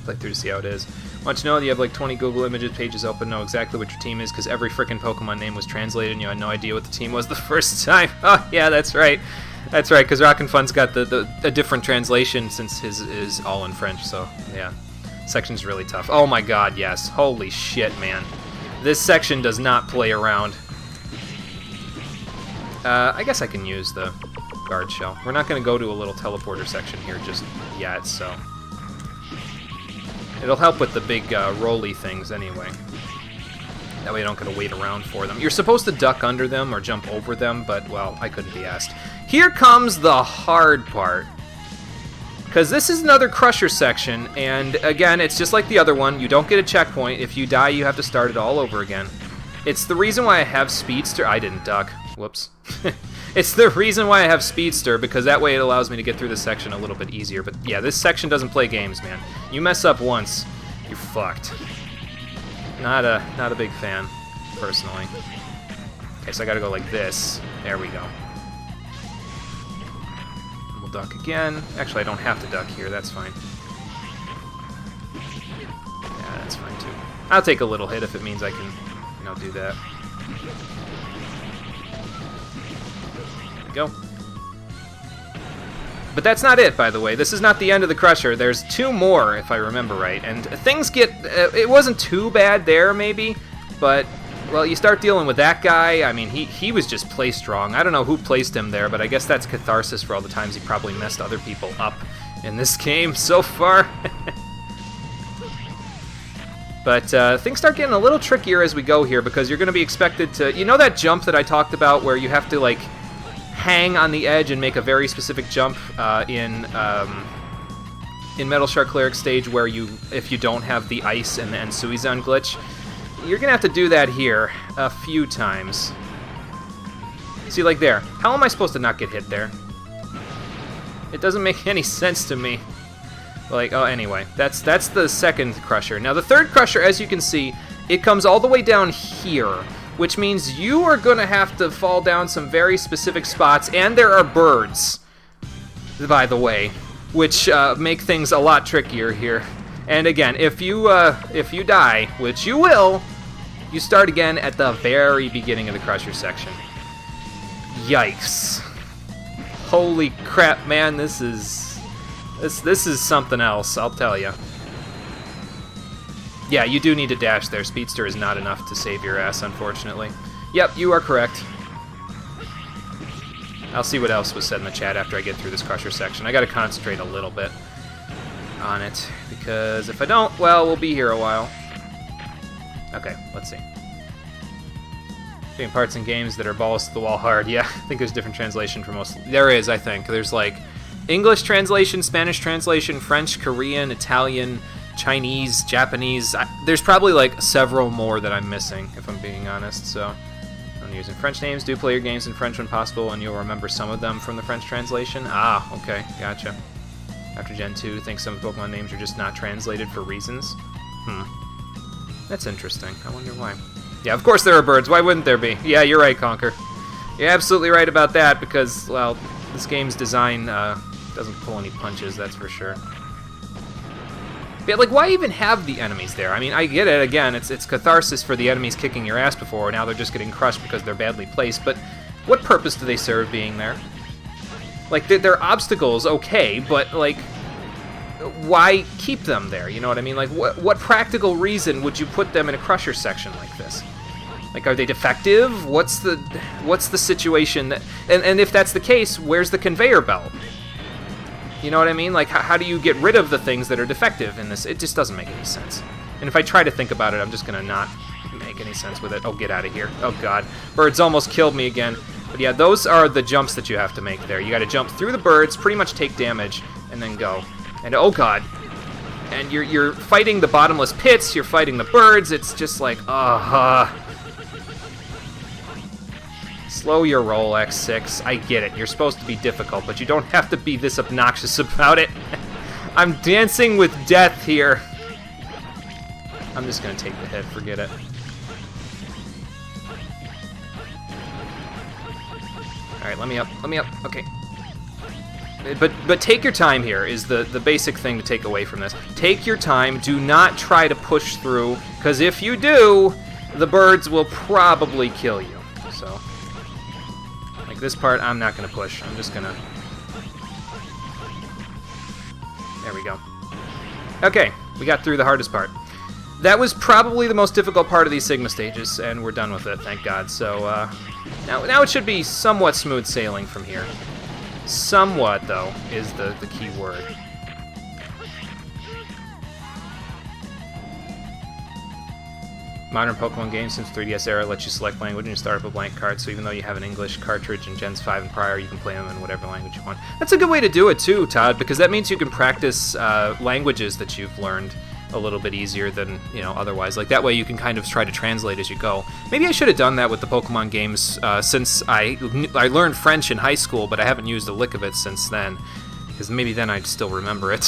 Play through to see how it is. Want you to know that you have like 20 Google Images pages open, know exactly what your team is, because every frickin' Pokemon name was translated and you had no idea what the team was the first time. Oh, yeah, that's right. That's right, because Rockin' Fun's got a different translation since his is all in French, so, yeah. Section's really tough. Oh my god, yes. Holy shit, man. This section does not play around. I guess I can use the Guard Shell. We're not going to go to a little teleporter section here just yet, so... It'll help with the big roly things anyway. That way you don't gotta wait around for them. You're supposed to duck under them or jump over them, but, well, I couldn't be asked. Here comes the hard part. Because this is another Crusher section, and again, it's just like the other one. You don't get a checkpoint. If you die, you have to start it all over again. It's the reason why I have Speedster. I didn't duck. Whoops. It's the reason why I have Speedster, because that way it allows me to get through this section a little bit easier. But yeah, this section doesn't play games, man. You mess up once, you're fucked. Not a big fan, personally. Okay, so I gotta go like this. There we go. And we'll duck again. Actually, I don't have to duck here, that's fine. Yeah, that's fine too. I'll take a little hit if it means I can, do that. Go. But that's not it, by the way. This is not the end of the Crusher. There's 2 more, if I remember right. And things get... it wasn't too bad there, maybe. But, well, you start dealing with that guy. I mean, he was just placed wrong. I don't know who placed him there, but I guess that's catharsis for all the times he probably messed other people up in this game so far. But things start getting a little trickier as we go here, because you're going to be expected to... You know that jump that I talked about where you have to, like, hang on the edge and make a very specific jump in Metal Shark Cleric stage where if you don't have the ice and the Suizan glitch? You're going to have to do that here a few times. See, like there. How am I supposed to not get hit there? It doesn't make any sense to me. Like, oh, anyway, that's the second crusher. Now, the third crusher, as you can see, it comes all the way down here, which means you are going to have to fall down some very specific spots, and there are birds, by the way, which make things a lot trickier here. And again, if you die, which you will, you start again at the very beginning of the crusher section. Yikes. Holy crap, man, this is something else, I'll tell you. Yeah, you do need to dash there. Speedster is not enough to save your ass, unfortunately. Yep, you are correct. I'll see what else was said in the chat after I get through this crusher section. I gotta concentrate a little bit on it, because if I don't, well, we'll be here a while. Okay, let's see. Taking parts in games that are balls to the wall hard. Yeah, I think there's different translation for most. There is, I think. There's like English translation, Spanish translation, French, Korean, Italian, Chinese, Japanese. There's probably like several more that I'm missing, if I'm being honest. So I'm using French names. Do play your games in French when possible, and you'll remember some of them from the French translation. Ah, okay, gotcha. After Gen 2, think some Pokemon names are just not translated for reasons. That's interesting. I wonder why. Yeah, of course there are birds. Why wouldn't there be? Yeah, you're right, Conker. You're absolutely right about that, because, well, this game's design doesn't pull any punches, that's for sure. But, like, why even have the enemies there? I mean, I get it, again, it's catharsis for the enemies kicking your ass before, now they're just getting crushed because they're badly placed, but what purpose do they serve being there? Like, they're obstacles, okay, but, like, why keep them there? You know what I mean? Like, what practical reason would you put them in a crusher section like this? Like, are they defective? What's the situation that... And if that's the case, where's the conveyor belt? You know what I mean? Like, how do you get rid of the things that are defective in this? It just doesn't make any sense. And if I try to think about it, I'm just gonna not make any sense with it. Oh, get out of here. Oh, God. Birds almost killed me again. But yeah, those are the jumps that you have to make there. You gotta jump through the birds, pretty much take damage, and then go. And oh god, and you're fighting the bottomless pits, you're fighting the birds, it's just like, Slow your roll, X6. I get it, you're supposed to be difficult, but you don't have to be this obnoxious about it. I'm dancing with death here. I'm just gonna take the hit, forget it. Alright, let me up, okay. But take your time here is the basic thing to take away from this. Take your time, do not try to push through, because if you do, the birds will probably kill you. So, like this part, I'm not going to push. I'm just going to... There we go. Okay, we got through the hardest part. That was probably the most difficult part of these Sigma stages, and we're done with it, thank God. So, now it should be somewhat smooth sailing from here. Somewhat, though, is the key word. Modern Pokemon games since 3DS era let you select language and you start up a blank card, so even though you have an English cartridge in Gens 5 and prior, you can play them in whatever language you want. That's a good way to do it, too, Todd, because that means you can practice languages that you've learned a little bit easier than, you know, otherwise. Like, that way you can kind of try to translate as you go. Maybe I should have done that with the Pokemon games since I learned French in high school, but I haven't used a lick of it since then, because maybe then I'd still remember it.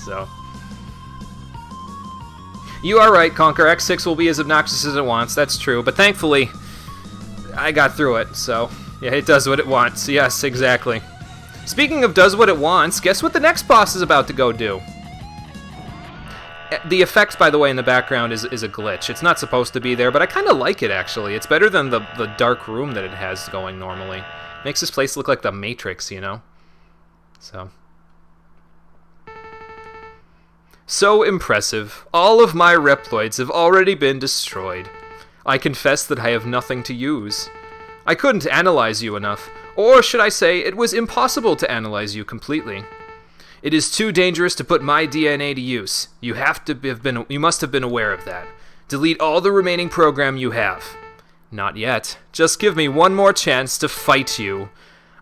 So... You are right, Conker. X6 will be as obnoxious as it wants, that's true, but thankfully, I got through it, so... Yeah, it does what it wants. Yes, exactly. Speaking of does what it wants, guess what the next boss is about to go do? The effect, by the way, in the background is a glitch. It's not supposed to be there, but I kind of like it, actually. It's better than the dark room that it has going normally. Makes this place look like the Matrix, you know? So impressive. All of my Reploids have already been destroyed. I confess that I have nothing to use. I couldn't analyze you enough, or should I say, it was impossible to analyze you completely. It is too dangerous to put my DNA to use. You must have been aware of that. Delete all the remaining program you have. Not yet. Just give me one more chance to fight you.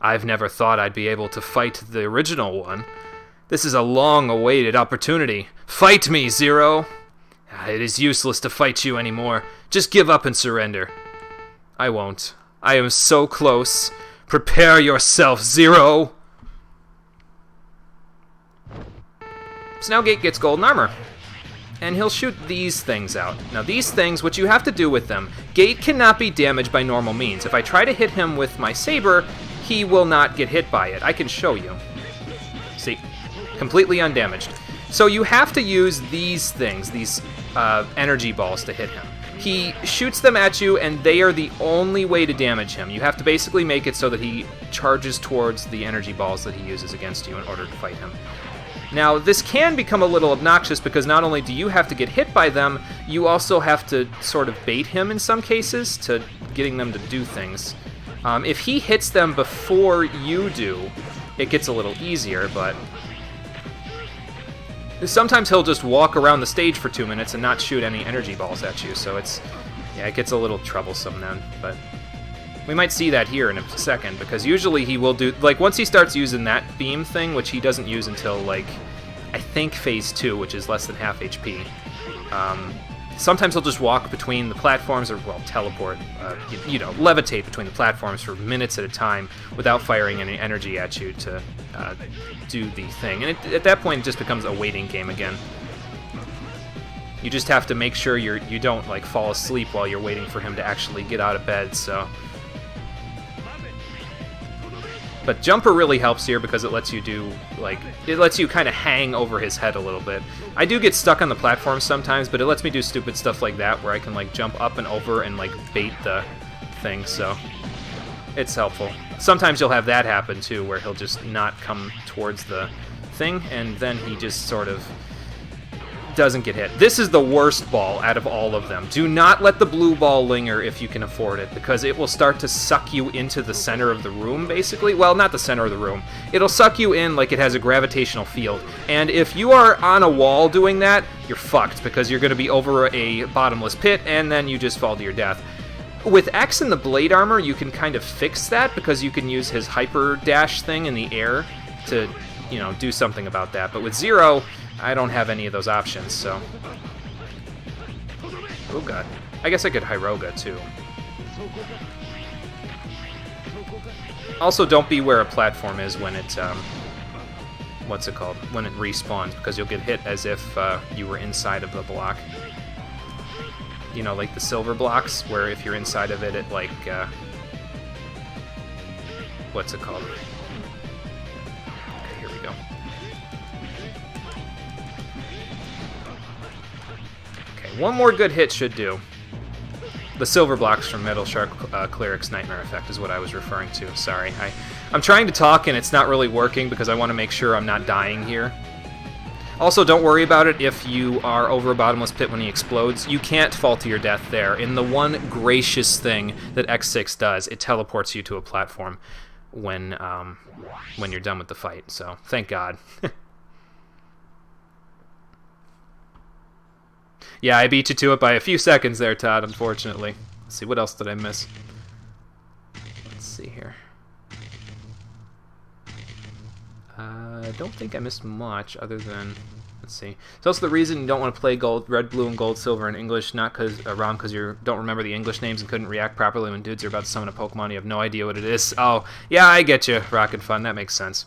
I've never thought I'd be able to fight the original one. This is a long-awaited opportunity. Fight me, Zero! It is useless to fight you anymore. Just give up and surrender. I won't. I am so close. Prepare yourself, Zero! So now Gate gets golden armor. And he'll shoot these things out. Now these things, what you have to do with them, Gate cannot be damaged by normal means. If I try to hit him with my saber, he will not get hit by it. I can show you. See? Completely undamaged. So you have to use these things, these energy balls to hit him. He shoots them at you, and they are the only way to damage him. You have to basically make it so that he charges towards the energy balls that he uses against you in order to fight him. Now, this can become a little obnoxious because not only do you have to get hit by them, you also have to sort of bait him in some cases to getting them to do things. If he hits them before you do, it gets a little easier, but sometimes he'll just walk around the stage for 2 minutes and not shoot any energy balls at you, so it gets a little troublesome then, but we might see that here in a second, because usually he will do, like, once he starts using that beam thing, which he doesn't use until, like, I think Phase 2, which is less than half HP, sometimes he'll just walk between the platforms, or, well, teleport, levitate between the platforms for minutes at a time without firing any energy at you to do the thing. And at that point, it just becomes a waiting game again. You just have to make sure you don't, like, fall asleep while you're waiting for him to actually get out of bed, so... But Jumper really helps here because it lets you do, like, it lets you kind of hang over his head a little bit. I do get stuck on the platform sometimes, but it lets me do stupid stuff like that where I can, like, jump up and over and, like, bait the thing, so it's helpful. Sometimes you'll have that happen, too, where he'll just not come towards the thing, and then he just sort of doesn't get hit. This is the worst ball out of all of them. Do not let the blue ball linger if you can afford it, because it will start to suck you into the center of the room, basically. Well, not the center of the room. It'll suck you in like it has a gravitational field. And if you are on a wall doing that, you're fucked, because you're going to be over a bottomless pit, and then you just fall to your death. With X in the blade armor, you can kind of fix that, because you can use his hyper dash thing in the air to, do something about that. But with Zero, I don't have any of those options, so... Oh god. I guess I could Hyroga, too. Also, don't be where a platform is when it, what's it called? When it respawns, because you'll get hit as if you were inside of the block. You know, like the silver blocks, where if you're inside of it, it, like, what's it called? Okay, here we go. One more good hit should do. The silver blocks from Metal Shark Cleric's Nightmare Effect is what I was referring to. Sorry. I'm trying to talk and it's not really working because I want to make sure I'm not dying here. Also, don't worry about it if you are over a bottomless pit when he explodes. You can't fall to your death there. In the one gracious thing that X6 does, it teleports you to a platform when you're done with the fight. So, thank God. Yeah, I beat you to it by a few seconds there, Todd, unfortunately. Let's see, what else did I miss? Let's see here. I don't think I missed much other than... Let's see. It's also the reason you don't want to play red, blue, and gold, silver in English, not because ROM, because you don't remember the English names and couldn't react properly when dudes are about to summon a Pokemon. You have no idea what it is. Oh, yeah, I get you, Rocket Fun. That makes sense.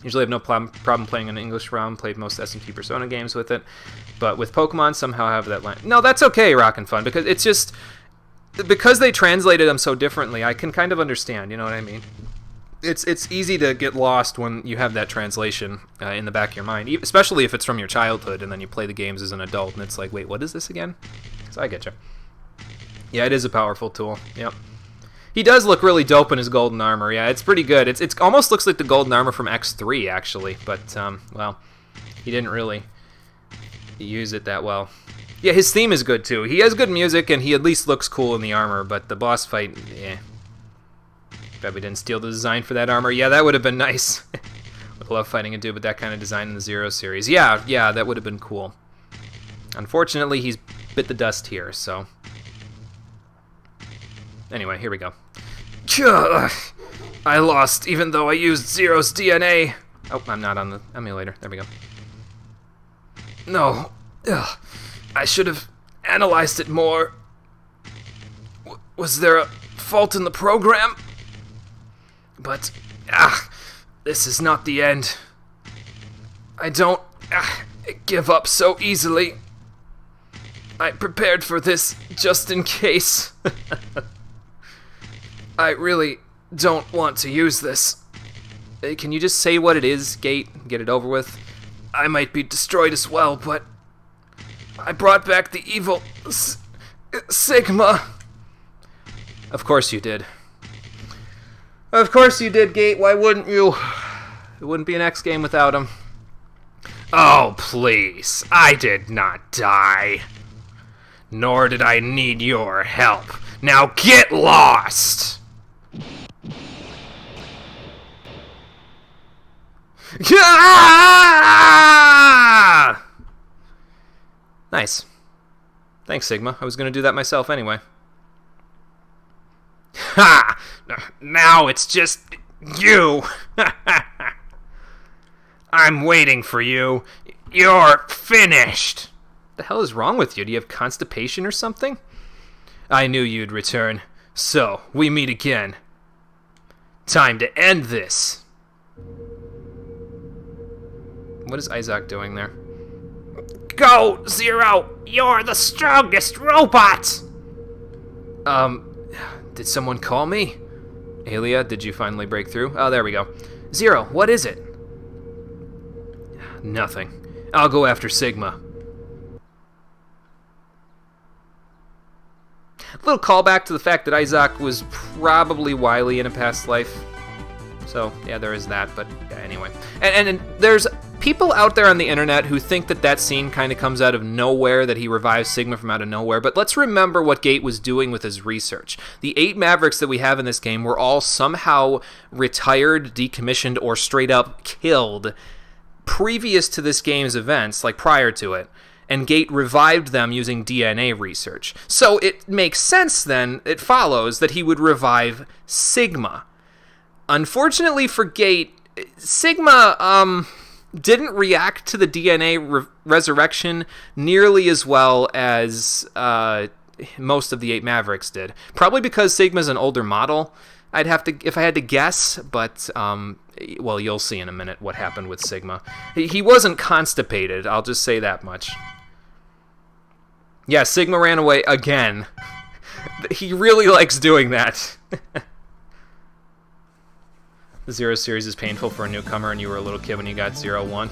Usually have no problem playing an English ROM, played most SMT Persona games with it. But with Pokemon, somehow I have that line. No, that's okay, Rockin' Fun, because it's just... Because they translated them so differently, I can kind of understand, you know what I mean? It's easy to get lost when you have that translation in the back of your mind, especially if it's from your childhood, and then you play the games as an adult, and it's like, wait, what is this again? So I get you. Yeah, it is a powerful tool, yep. He does look really dope in his golden armor. Yeah, it's pretty good. It almost looks like the golden armor from X3, actually. But, well, he didn't really use it that well. Yeah, his theme is good, too. He has good music, and he at least looks cool in the armor. But the boss fight, eh. Bet we didn't steal the design for that armor. Yeah, that would have been nice. I love fighting a dude with that kind of design in the Zero series. Yeah, that would have been cool. Unfortunately, he's bit the dust here, so... Anyway, here we go. I lost, even though I used Zero's DNA. Oh, I'm not on the emulator. There we go. No. I should have analyzed it more. Was there a fault in the program? But, this is not the end. I don't give up so easily. I prepared for this just in case. I really don't want to use this. Can you just say what it is, Gate? Get it over with? I might be destroyed as well, but I brought back the evil Sigma. Of course you did. Of course you did, Gate. Why wouldn't you? It wouldn't be an X game without him. Oh, please. I did not die. Nor did I need your help. Now get lost! Nice. Thanks, Sigma. I was going to do that myself anyway. Ha! Now it's just you. I'm waiting for you. You're finished. What the hell is wrong with you? Do you have constipation or something? I knew you'd return. So, we meet again. Time to end this. What is Isaac doing there? Go, Zero! You're the strongest robot! Did someone call me? Alia, did you finally break through? Oh, there we go. Zero, what is it? Nothing. I'll go after Sigma. A little callback to the fact that Isaac was probably Wily in a past life. So, yeah, there is that, but yeah, anyway. And there's people out there on the internet who think that that scene kind of comes out of nowhere, that he revives Sigma from out of nowhere, but let's remember what Gate was doing with his research. The 8 Mavericks that we have in this game were all somehow retired, decommissioned, or straight up killed previous to this game's events, like prior to it, and Gate revived them using DNA research. So it makes sense then, it follows, that he would revive Sigma. Unfortunately for Gate, Sigma didn't react to the DNA resurrection nearly as well as most of the 8 Mavericks did. Probably because Sigma's an older model, I'd have to, if I had to guess, but, well, you'll see in a minute what happened with Sigma. He wasn't constipated, I'll just say that much. Yeah, Sigma ran away again. He really likes doing that. The Zero series is painful for a newcomer, and you were a little kid when you got 0-1.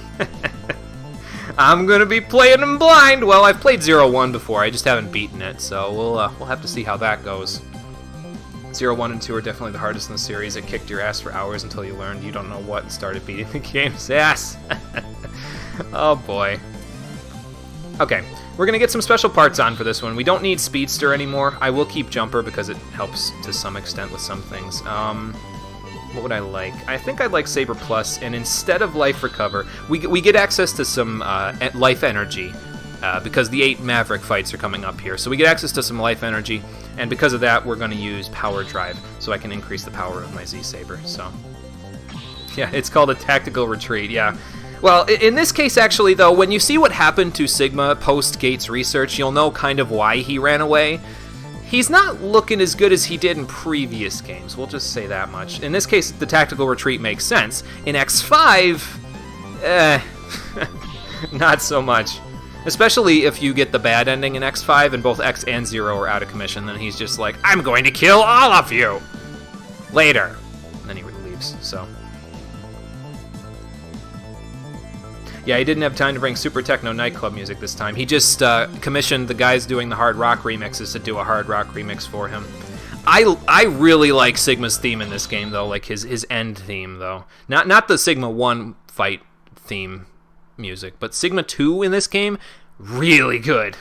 I'm gonna be playing them blind! Well, I've played 0-1 before, I just haven't beaten it, so we'll have to see how that goes. 0-1 and 2 are definitely the hardest in the series. It kicked your ass for hours until you learned you don't know what and started beating the game's ass. Oh boy. Okay, we're gonna get some special parts on for this one. We don't need Speedster anymore. I will keep Jumper because it helps to some extent with some things. What would I like? I think I'd like Saber Plus, and instead of Life Recover, we get access to some Life Energy, because the 8 Maverick fights are coming up here. So we get access to some Life Energy, and because of that, we're going to use Power Drive, so I can increase the power of my Z-Saber, so... Yeah, it's called a Tactical Retreat, yeah. Well, in this case, actually, though, when you see what happened to Sigma post-Gates research, you'll know kind of why he ran away. He's not looking as good as he did in previous games, we'll just say that much. In this case, the Tactical Retreat makes sense. In X5, not so much. Especially if you get the bad ending in X5 and both X and Zero are out of commission, then he's just like, I'm going to kill all of you! Later. And then he leaves, so... Yeah, he didn't have time to bring Super Techno Nightclub music this time. He just commissioned the guys doing the hard rock remixes to do a hard rock remix for him. I really like Sigma's theme in this game, though, like his end theme, though. Not the Sigma 1 fight theme music, but Sigma 2 in this game, really good.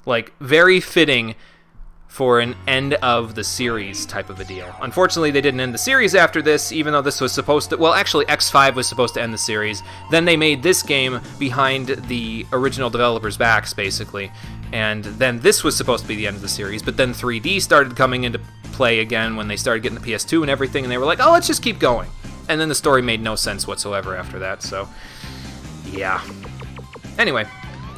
Like, very fitting for an end of the series type of a deal. Unfortunately, they didn't end the series after this, even though this was supposed to... Well, actually, X5 was supposed to end the series. Then they made this game behind the original developers' backs, basically. And then this was supposed to be the end of the series, but then 3D started coming into play again when they started getting the PS2 and everything, and they were like, oh, let's just keep going. And then the story made no sense whatsoever after that, so... yeah. Anyway,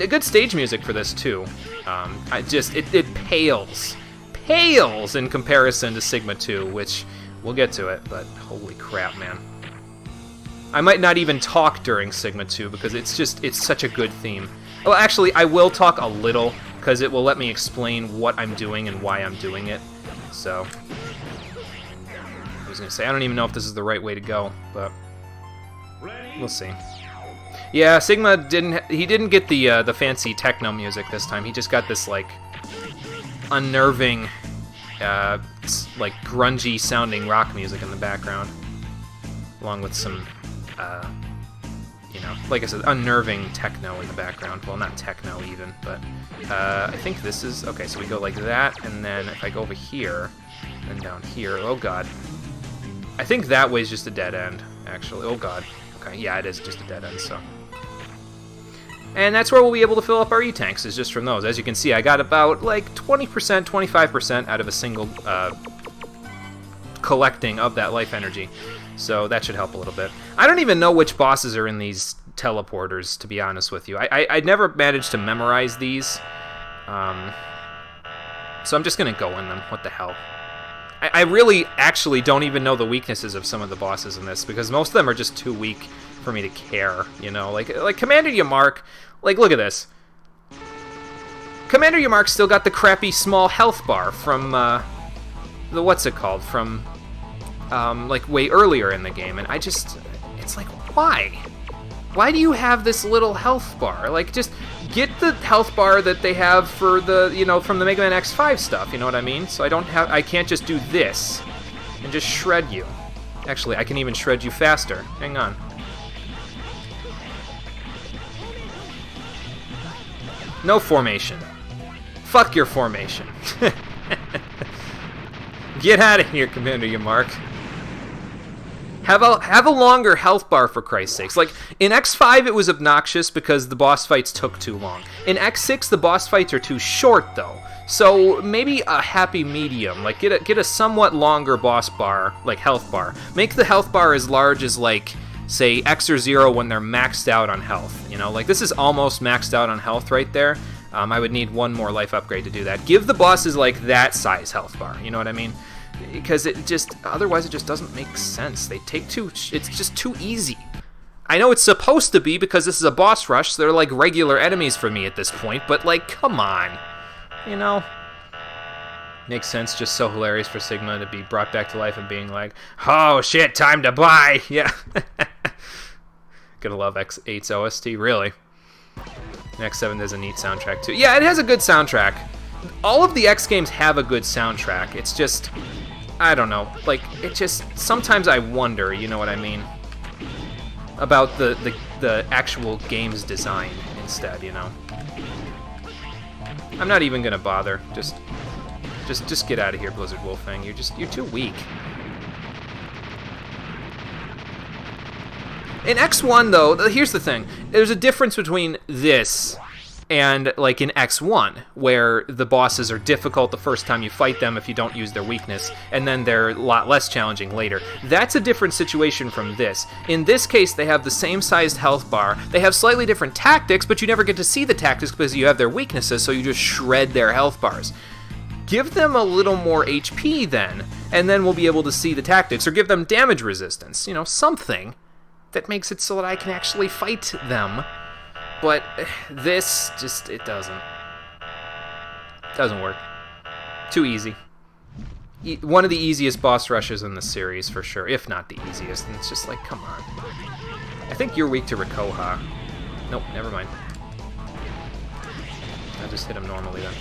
a good stage music for this, too. It pales in comparison to Sigma 2, which we'll get to it, but holy crap, man. I might not even talk during Sigma 2 because it's such a good theme. Well, actually, I will talk a little because it will let me explain what I'm doing and why I'm doing it. So, I was going to say, I don't even know if this is the right way to go, but we'll see. Yeah, Sigma didn't get the fancy techno music this time. He just got this, like, unnerving, like, grungy sounding rock music in the background, along with some, you know, like I said, unnerving techno in the background. Well, not techno even, but I think this is... Okay, so we go like that, and then if I go over here, and down here... Oh, God. I think that way's just a dead end, actually. Oh, God. Okay, yeah, it is just a dead end, so... And that's where we'll be able to fill up our E-tanks, is just from those. As you can see, I got about, like, 20%, 25% out of a single collecting of that life energy. So that should help a little bit. I don't even know which bosses are in these teleporters, to be honest with you. I never managed to memorize these. So I'm just going to go in them. What the hell? I really actually don't even know the weaknesses of some of the bosses in this, because most of them are just too weak for me to care, you know? Like Commander Yamark, like, look at this. Commander Yamark still got the crappy small health bar from, the what's it called? From, like, way earlier in the game, and it's like, why? Why do you have this little health bar? Like, just get the health bar that they have for the, you know, from the Mega Man X5 stuff, you know what I mean? So I can't just do this and just shred you. Actually, I can even shred you faster. Hang on. No formation. Fuck your formation. Get out of here, Commander Yamark. Have a longer health bar, for Christ's sakes. Like, in X5 it was obnoxious because the boss fights took too long. In X6 the boss fights are too short, though. So maybe a happy medium. Like, get a somewhat longer boss bar, like health bar. Make the health bar as large as, like, say, X or Zero when they're maxed out on health. You know, like, this is almost maxed out on health right there. I would need one more life upgrade to do that. Give the bosses, like, that size health bar. You know what I mean? Because otherwise it just doesn't make sense. They take it's just too easy. I know it's supposed to be because this is a boss rush, so they're like regular enemies for me at this point, but, like, come on. You know? Makes sense, just so hilarious for Sigma to be brought back to life and being like, oh shit, time to buy! Yeah. Gonna love X8's OST, really. X7 has a neat soundtrack too. Yeah, it has a good soundtrack. All of the X games have a good soundtrack. It's just, I don't know, like, it just, sometimes I wonder, you know what I mean, about the actual game's design instead, you know. I'm not even gonna bother. Just get out of here, Blizzard Wolfang. You're too weak. In X1, though, here's the thing. There's a difference between this and, like, in X1, where the bosses are difficult the first time you fight them if you don't use their weakness, and then they're a lot less challenging later. That's a different situation from this. In this case, they have the same sized health bar. They have slightly different tactics, but you never get to see the tactics because you have their weaknesses, so you just shred their health bars. Give them a little more HP then, and then we'll be able to see the tactics, or give them damage resistance, you know, something that makes it so that I can actually fight them. But this just, it doesn't work. Too easy. One of the easiest boss rushes in the series for sure, if not the easiest, and it's just like, come on. I think you're weak to Rikoha. Nope, never mind. I'll just hit him normally then.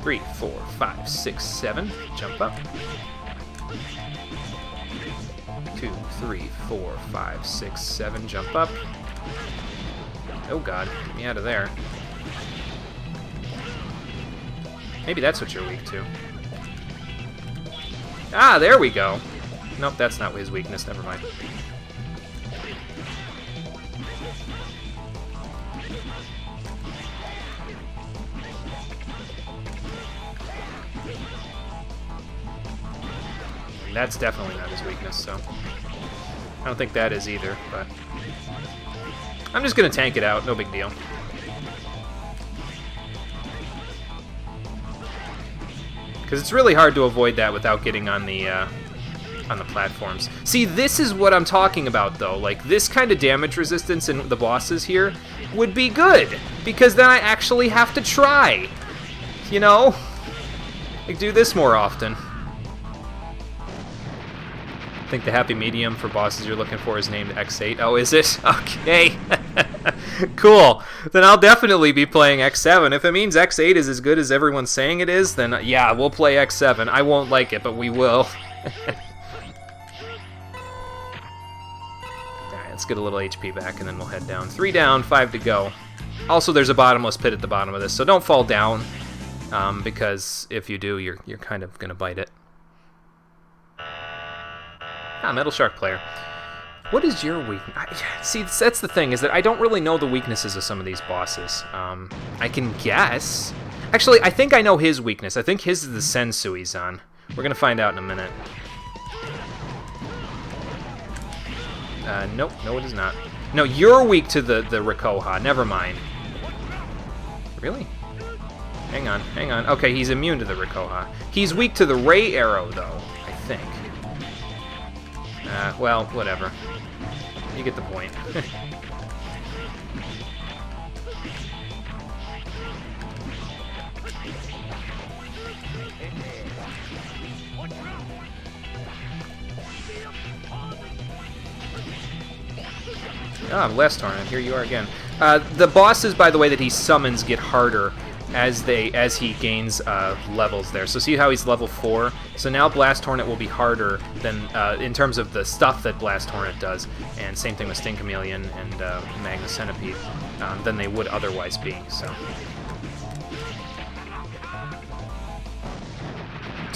Three, 4, 5, 6, 7. Jump up. 2, 3, 4, 5, 6, 7. Jump up. Oh god, get me out of there. Maybe that's what you're weak to. Ah, there we go. Nope, that's not his weakness. Never mind. That's definitely not his weakness, so... I don't think that is either, but... I'm just gonna tank it out, no big deal. Because it's really hard to avoid that without getting on the platforms. See, this is what I'm talking about, though. Like, this kind of damage resistance in the bosses here would be good, because then I actually have to try. You know? Like, do this more often. I think the happy medium for bosses you're looking for is named X8. Oh, is it? Okay. Cool. Then I'll definitely be playing X7. If it means X8 is as good as everyone's saying it is, then yeah, we'll play X7. I won't like it, but we will. Alright, let's get a little HP back, and then we'll head down. 3 down, 5 to go. Also, there's a bottomless pit at the bottom of this, so don't fall down, because if you do, you're kind of going to bite it. Ah, Metal Shark player. What is your weakness? See, that's the thing, is that I don't really know the weaknesses of some of these bosses. I can guess. Actually, I think I know his weakness. I think his is the Sensuizan. We're going to find out in a minute. Nope, no it is not. No, you're weak to the Rikoha. Never mind. Really? Hang on, hang on. Okay, he's immune to the Rikoha. He's weak to the Ray Arrow, though, I think. Well, whatever. You get the point. Ah, Blast Torrent, here you are again. The bosses, by the way, that he summons get harder as he gains levels there. So see how he's level 4? So now Blast Hornet will be harder than in terms of the stuff that Blast Hornet does, and same thing with Sting Chameleon and Magna Centipede, than they would otherwise be. So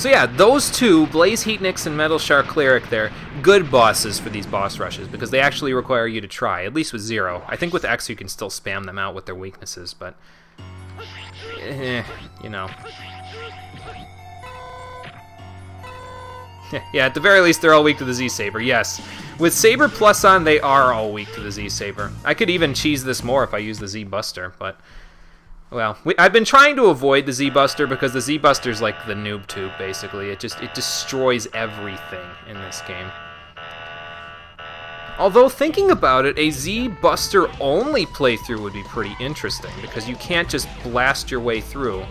yeah, those two, Blaze Heatnix and Metal Shark Cleric, they're good bosses for these boss rushes, because they actually require you to try, at least with Zero. I think with X you can still spam them out with their weaknesses, but... you know. Yeah, at the very least, they're all weak to the Z-Saber, yes. With Saber Plus on, they are all weak to the Z-Saber. I could even cheese this more if I use the Z-Buster, but... Well, I've been trying to avoid the Z-Buster because the Z-Buster's like the noob tube, basically. It destroys everything in this game. Although, thinking about it, a Z-Buster only playthrough would be pretty interesting, because you can't just blast your way through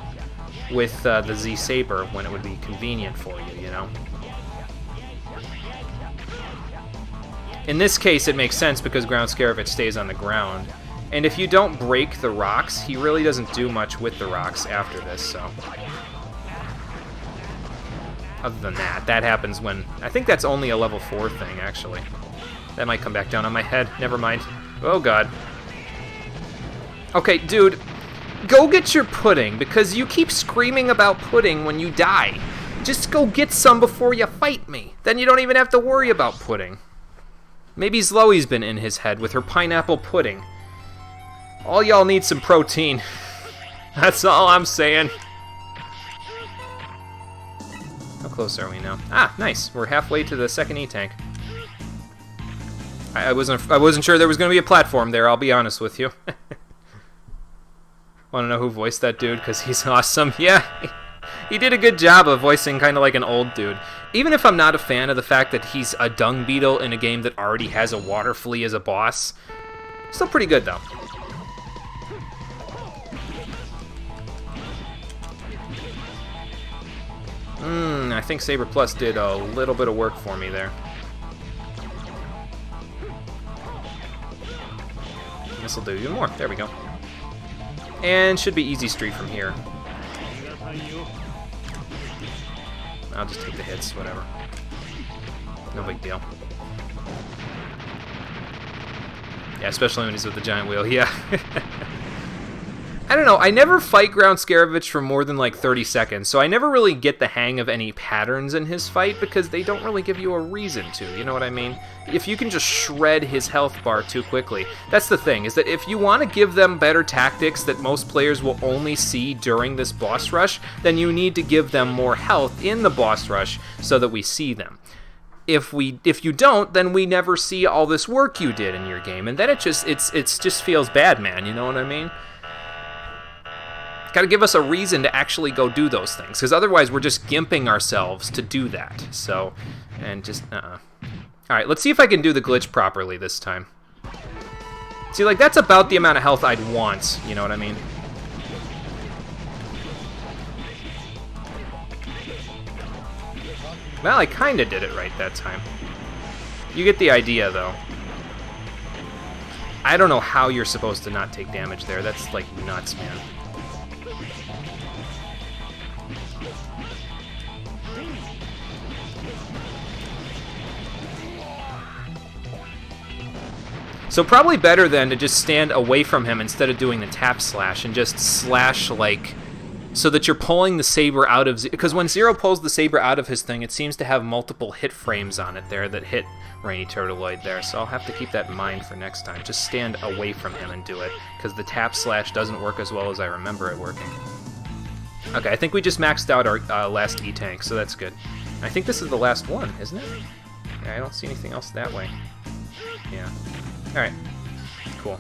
with the Z-Saber when it would be convenient for you, you know? In this case, it makes sense because Ground Scaravich stays on the ground. And if you don't break the rocks, he really doesn't do much with the rocks after this, so... Other than that, that happens when... I think that's only a level 4 thing, actually. That might come back down on my head. Never mind. Oh, God. Okay, dude, go get your pudding, because you keep screaming about pudding when you die. Just go get some before you fight me. Then you don't even have to worry about pudding. Maybe Zloey's been in his head with her pineapple pudding. All y'all need some protein. That's all I'm saying. How close are we now? Ah, nice. We're halfway to the second E-Tank. I wasn't sure there was going to be a platform there, I'll be honest with you. Want to know who voiced that dude? Because he's awesome. Yeah, he did a good job of voicing kind of like an old dude. Even if I'm not a fan of the fact that he's a dung beetle in a game that already has a water flea as a boss, still pretty good, though. I think Saber Plus did a little bit of work for me there. This'll do even more. There we go. And should be easy street from here. I'll just take the hits, whatever. No big deal. Yeah, especially when he's with the giant wheel. Yeah. I don't know. I never fight Ground Scaravich for more than like 30 seconds, so I never really get the hang of any patterns in his fight because they don't really give you a reason to, you know what I mean? If you can just shred his health bar too quickly, that's the thing, is that if you want to give them better tactics that most players will only see during this boss rush, then you need to give them more health in the boss rush so that we see them. If you don't, then we never see all this work you did in your game, and then it just feels bad, man, you know what I mean? Got to give us a reason to actually go do those things, because otherwise we're just gimping ourselves to do that. So, and just, All right, let's see if I can do the glitch properly this time. See, like, that's about the amount of health I'd want, you know what I mean? Well, I kind of did it right that time. You get the idea, though. I don't know how you're supposed to not take damage there. That's, like, nuts, man. So probably better then to just stand away from him instead of doing the tap slash and just slash, like, so that you're pulling the saber out of... Because when Zero pulls the saber out of his thing, it seems to have multiple hit frames on it there that hit Rainy Turtleoid there, so I'll have to keep that in mind for next time. Just stand away from him and do it, because the tap slash doesn't work as well as I remember it working. Okay, I think we just maxed out our last E-Tank, so that's good. I think this is the last one, isn't it? Yeah, I don't see anything else that way. Yeah. Alright, cool.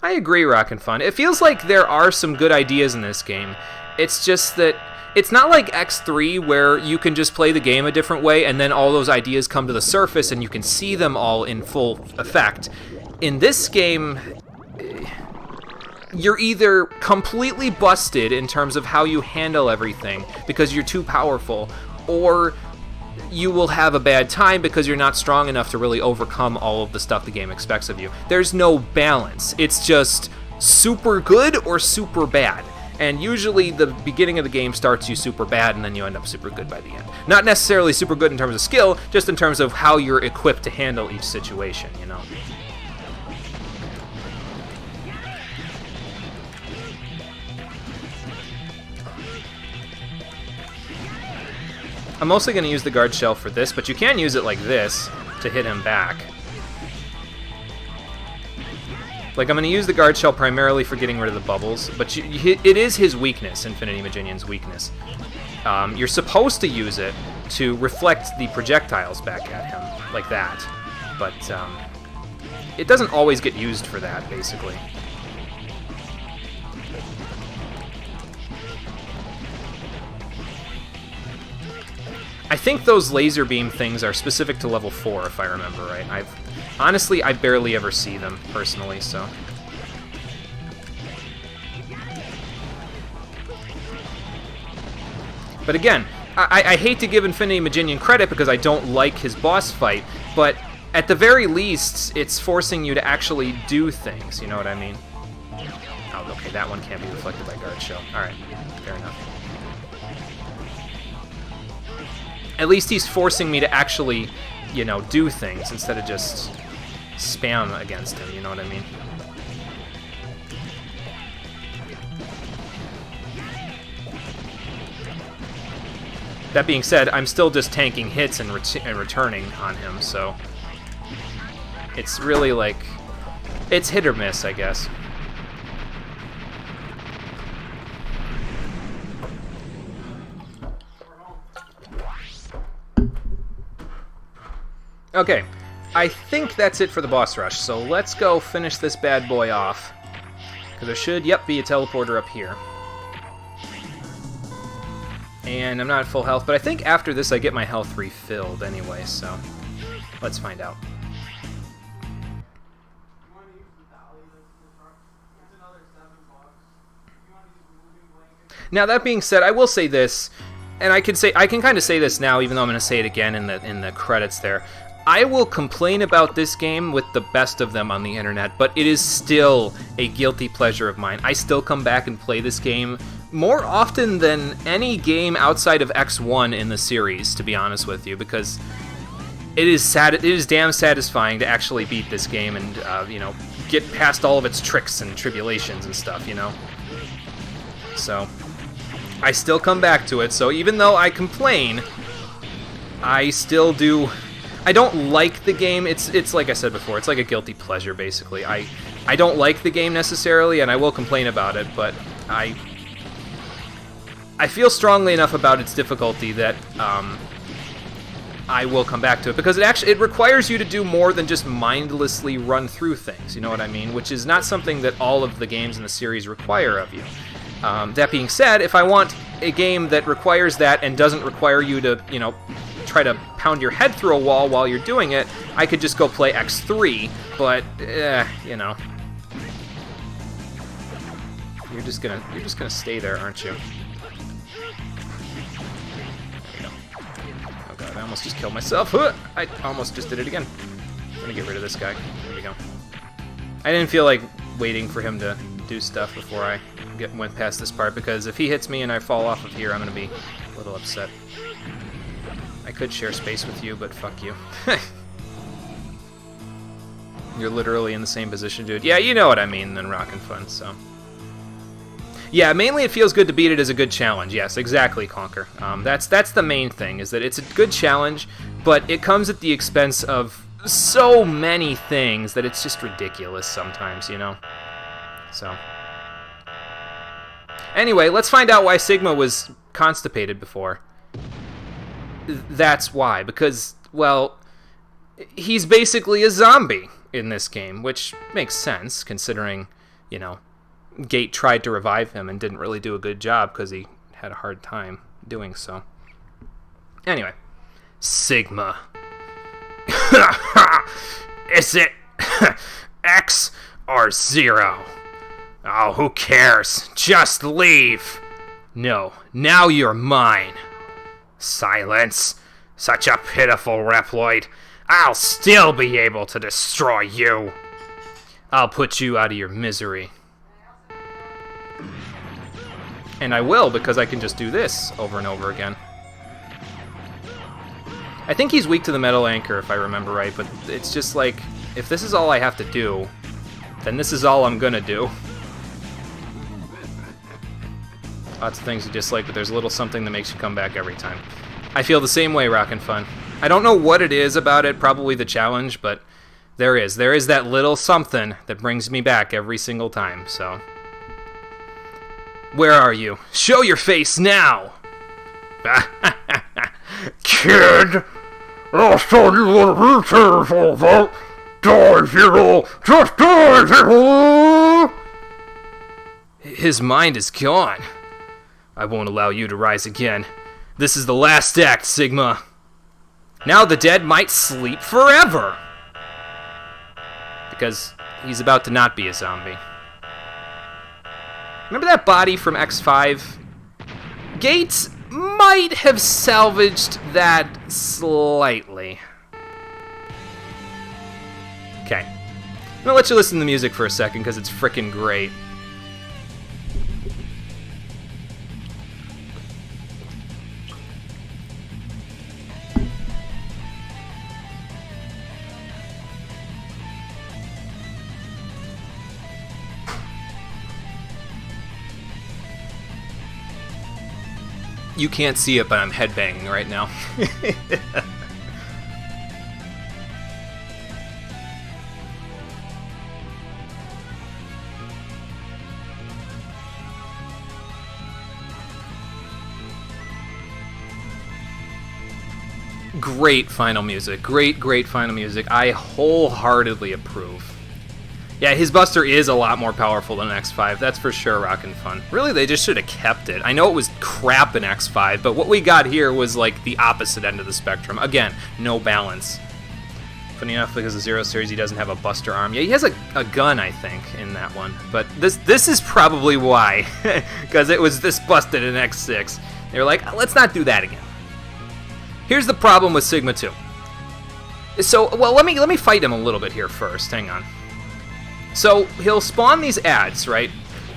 I agree, Rockin' Fun. It feels like there are some good ideas in this game. It's just that it's not like X3 where you can just play the game a different way and then all those ideas come to the surface and you can see them all in full effect. In this game, you're either completely busted in terms of how you handle everything because you're too powerful, or you will have a bad time because you're not strong enough to really overcome all of the stuff the game expects of you. There's no balance. It's just super good or super bad. And usually the beginning of the game starts you super bad and then you end up super good by the end. Not necessarily super good in terms of skill, just in terms of how you're equipped to handle each situation, you know? I'm mostly going to use the guard shell for this, but you can use it like this to hit him back. Like, I'm going to use the guard shell primarily for getting rid of the bubbles, but it is his weakness, Infinity Maginion's weakness. You're supposed to use it to reflect the projectiles back at him, like that. But it doesn't always get used for that, basically. I think those laser beam things are specific to level 4, if I remember right. Honestly, I barely ever see them, personally, so... But again, I hate to give Infinity Maginion credit because I don't like his boss fight, but at the very least, it's forcing you to actually do things, you know what I mean? Oh, okay, that one can't be reflected by guard shell. Alright, fair enough. At least he's forcing me to actually, you know, do things instead of just spam against him, you know what I mean? That being said, I'm still just tanking hits and returning on him, so it's really like, it's hit or miss, I guess. Okay, I think that's it for the boss rush, so let's go finish this bad boy off. Because there should, yep, be a teleporter up here. And I'm not at full health, but I think after this I get my health refilled anyway, so let's find out. Now, that being said, I will say this, and I can kind of say this now, even though I'm going to say it again in the credits there. I will complain about this game with the best of them on the internet, but it is still a guilty pleasure of mine. I still come back and play this game more often than any game outside of X1 in the series, to be honest with you, because it is sad. It is damn satisfying to actually beat this game and you know, get past all of its tricks and tribulations and stuff. You know. So I still come back to it. So even though I complain, I still do. I don't like the game. It's like I said before. It's like a guilty pleasure, basically. I don't like the game necessarily, and I will complain about it, but I feel strongly enough about its difficulty that I will come back to it, because it requires you to do more than just mindlessly run through things, you know what I mean? Which is not something that all of the games in the series require of you. That being said, if I want a game that requires that and doesn't require you to, you know, try to pound your head through a wall while you're doing it, I could just go play X3, but, you know. You're just gonna stay there, aren't you? Oh god, I almost just killed myself. I almost just did it again. I'm gonna get rid of this guy. There we go. I didn't feel like waiting for him to do stuff before I went past this part, because if he hits me and I fall off of here, I'm gonna be a little upset. I could share space with you, but fuck you. You're literally in the same position, dude. Yeah, you know what I mean, then rockin' fun, so. Yeah, mainly it feels good to beat it as a good challenge. Yes, exactly, Conker. That's the main thing, is that it's a good challenge, but it comes at the expense of so many things that it's just ridiculous sometimes, you know? So. Anyway, let's find out why Sigma was constipated before. That's why, because, well, he's basically a zombie in this game, which makes sense, considering, you know, Gate tried to revive him and didn't really do a good job because he had a hard time doing so. Anyway, Sigma. Is it X or 0? Oh, who cares? Just leave. No, now you're mine. Silence. Such a pitiful Reploid. I'll still be able to destroy you. I'll put you out of your misery. And I will, because I can just do this over and over again. I think he's weak to the metal anchor, if I remember right, but it's just like, if this is all I have to do, then this is all I'm gonna do. Lots of things you dislike, but there's a little something that makes you come back every time. I feel the same way, Rockin' Fun. I don't know what it is about it, probably the challenge, but there is. There is that little something that brings me back every single time, so... Where are you? Show your face now! Kid! I'll show you what a all about! Die, Zero! Just die, Zero! His mind is gone. I won't allow you to rise again. This is the last act, Sigma. Now the dead might sleep forever! Because he's about to not be a zombie. Remember that body from X5? Gates might have salvaged that slightly. Okay. I'm gonna let you listen to the music for a second, because it's frickin' great. You can't see it, but I'm headbanging right now. Great final music. Great final music. I wholeheartedly approve. Yeah, his Buster is a lot more powerful than X5, that's for sure, Rockin' Fun. Really, they just should have kept it. I know it was crap in X5, but what we got here was like the opposite end of the spectrum. Again, no balance. Funny enough, because of Zero Series, he doesn't have a Buster arm. Yeah, he has a gun, I think, in that one. But this is probably why, because it was this busted in X6. They were like, let's not do that again. Here's the problem with Sigma 2. So, well, let me fight him a little bit here first. Hang on. So he'll spawn these ads, right?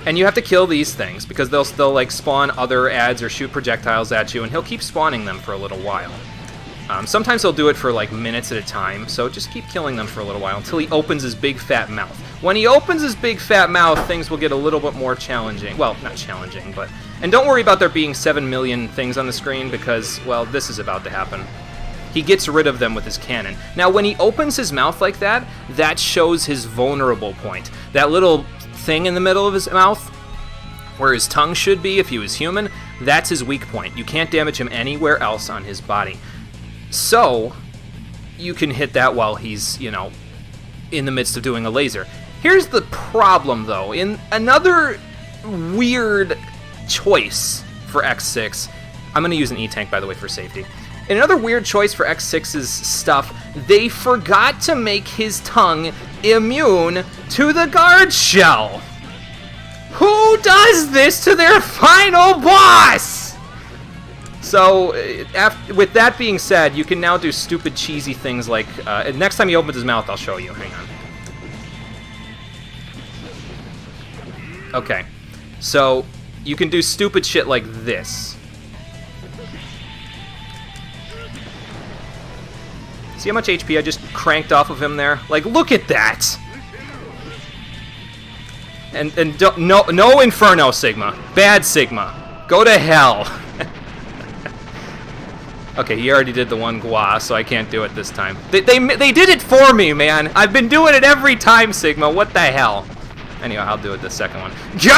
And you have to kill these things because they'll like spawn other ads or shoot projectiles at you, and he'll keep spawning them for a little while. Sometimes he'll do it for like minutes at a time, so just keep killing them for a little while until he opens his big fat mouth. When he opens his big fat mouth, things will get a little bit more challenging. Well, not challenging, but... And don't worry about there being 7 million things on the screen, because, well, this is about to happen. He gets rid of them with his cannon. Now, when he opens his mouth like that, that shows his vulnerable point. That little thing in the middle of his mouth, where his tongue should be if he was human, that's his weak point. You can't damage him anywhere else on his body. So, you can hit that while he's, you know, in the midst of doing a laser. Here's the problem, though. In another weird choice for X6, I'm going to use an E-Tank, by the way, for safety. In another weird choice for X6's stuff, they forgot to make his tongue immune to the guard shell. Who does this to their final boss? So, with that being said, you can now do stupid, cheesy things like... next time he opens his mouth, I'll show you. Hang on. Okay. So, you can do stupid shit like this. See how much HP I just cranked off of him there? Like, look at that! And no Inferno, Sigma. Bad Sigma. Go to hell. Okay, he already did the one Gua, so I can't do it this time. They did it for me, man. I've been doing it every time, Sigma. What the hell? Anyway, I'll do it the second one. Gah!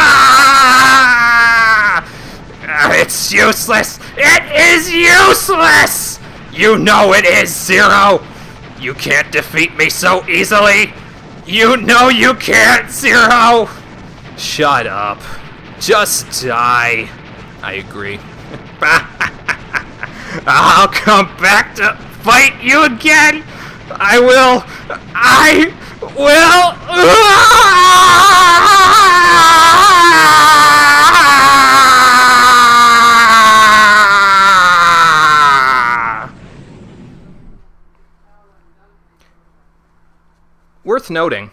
It's useless. It is useless. You know it is, Zero. You can't defeat me so easily. You know you can't, Zero. Shut up. Just die. I agree. I'll come back to fight you again! I will! Worth noting,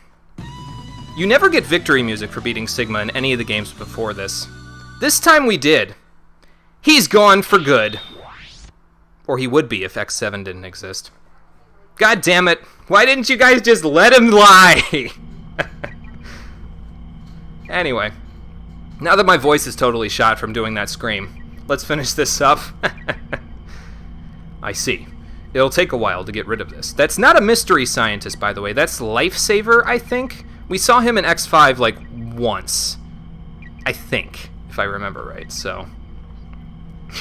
you never get victory music for beating Sigma in any of the games before this. This time we did. He's gone for good. Or he would be if X7 didn't exist. God damn it. Why didn't you guys just let him lie? Anyway. Now that my voice is totally shot from doing that scream, let's finish this up. I see. It'll take a while to get rid of this. That's not a mystery scientist, by the way. That's Lifesaver, I think. We saw him in X5, like, once. I think, if I remember right, so...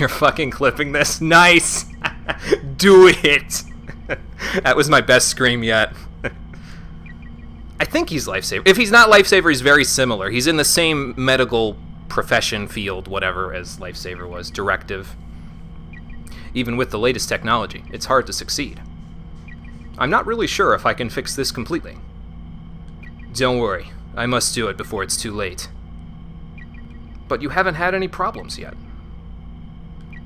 You're fucking clipping this? Nice! Do it! That was my best scream yet. I think he's Lifesaver. If he's not Lifesaver, he's very similar. He's in the same medical profession field, whatever, as Lifesaver was. Directive. Even with the latest technology, it's hard to succeed. I'm not really sure if I can fix this completely. Don't worry. I must do it before it's too late. But you haven't had any problems yet.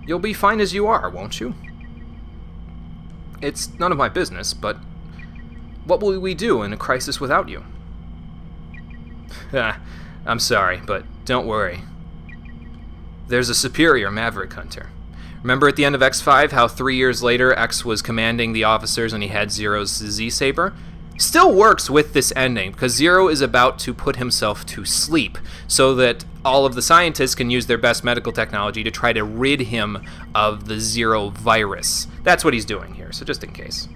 You'll be fine as you are, won't you? It's none of my business, but what will we do in a crisis without you? I'm sorry, but don't worry. There's a superior Maverick Hunter. Remember at the end of X5 how 3 years later X was commanding the officers and he had Zero's Z-Saber? Still works with this ending, because Zero is about to put himself to sleep, so that all of the scientists can use their best medical technology to try to rid him of the Zero virus. That's what he's doing here, so just in case.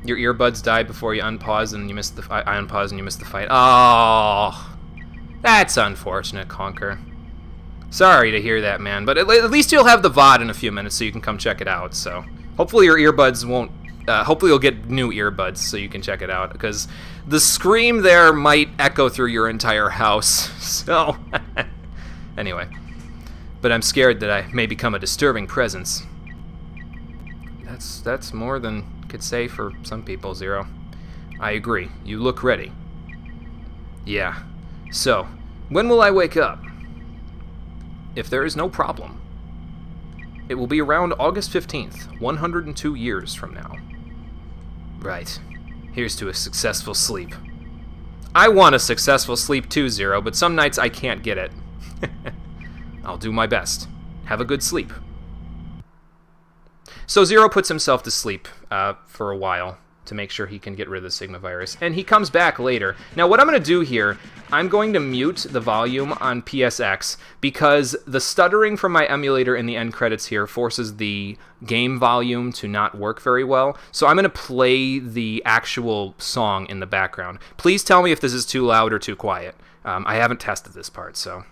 Your earbuds died before you unpause and you missed the I unpause and you missed the fight. Oh, that's unfortunate, Conker. Sorry to hear that, man, but at least you'll have the VOD in a few minutes so you can come check it out, so... Hopefully your earbuds won't... hopefully you'll get new earbuds so you can check it out, because the scream there might echo through your entire house, so... Anyway. But I'm scared that I may become a disturbing presence. That's more than could say for some people, Zero. I agree. You look ready. Yeah. So, when will I wake up? If there is no problem. It will be around August 15th, 102 years from now. Right. Here's to a successful sleep. I want a successful sleep too, Zero, but some nights I can't get it. I'll do my best. Have a good sleep. So Zero puts himself to sleep for a while to make sure he can get rid of the Sigma virus. And he comes back later. Now, what I'm going to do here, I'm going to mute the volume on PSX because the stuttering from my emulator in the end credits here forces the game volume to not work very well. So I'm going to play the actual song in the background. Please tell me if this is too loud or too quiet. I haven't tested this part, so...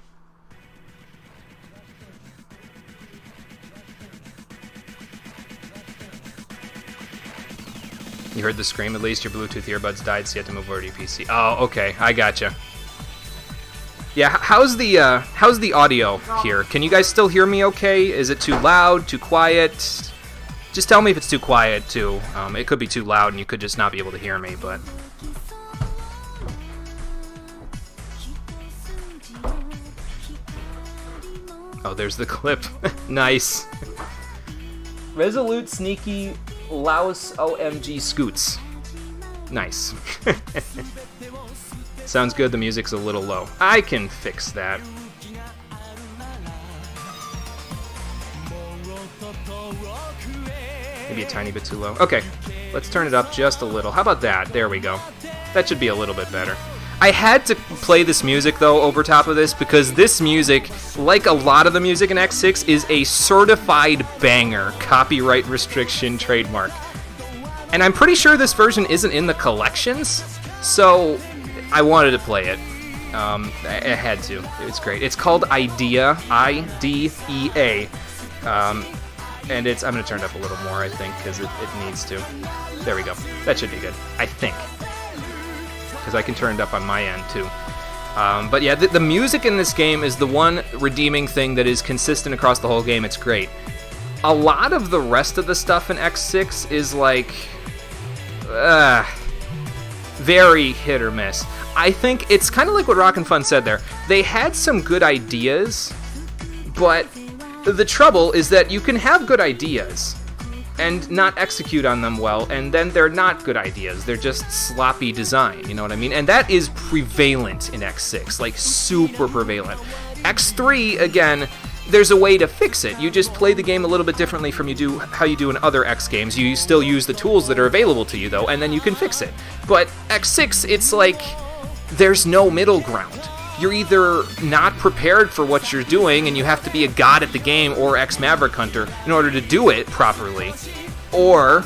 You heard the scream, at least your Bluetooth earbuds died, so you had to move over to your PC. Oh, okay, I gotcha. Yeah, how's the audio here? Can you guys still hear me okay? Is it too loud, too quiet? Just tell me if it's too quiet, too. It could be too loud, and you could just not be able to hear me, but... Oh, there's the clip. Nice. Resolute, sneaky... Laos OMG Scoots. Nice. Sounds good, the music's a little low. I can fix that. Maybe a tiny bit too low. Okay, let's turn it up just a little. How about that? There we go. That should be a little bit better. I had to play this music, though, over top of this, because this music, like a lot of the music in X6, is a certified banger, copyright restriction trademark. And I'm pretty sure this version isn't in the collections, so I wanted to play it. I had to. It's great. It's called IDEA, I-D-E-A. And it's, I'm going to turn it up a little more, I think, because it needs to. There we go. That should be good, I think. Because I can turn it up on my end, too. But yeah, the music in this game is the one redeeming thing that is consistent across the whole game. It's great. A lot of the rest of the stuff in X6 is like... very hit or miss. I think it's kind of like what Rockin' Fun said there. They had some good ideas, but the trouble is that you can have good ideas and not execute on them well, and then they're not good ideas. They're just sloppy design, you know what I mean? And that is prevalent in X6, like super prevalent. X3, again, there's a way to fix it. You just play the game a little bit differently from how you do in other X games. You still use the tools that are available to you, though, and then you can fix it. But X6, it's like there's no middle ground. You're either not prepared for what you're doing and you have to be a god at the game or ex-Maverick Hunter in order to do it properly, or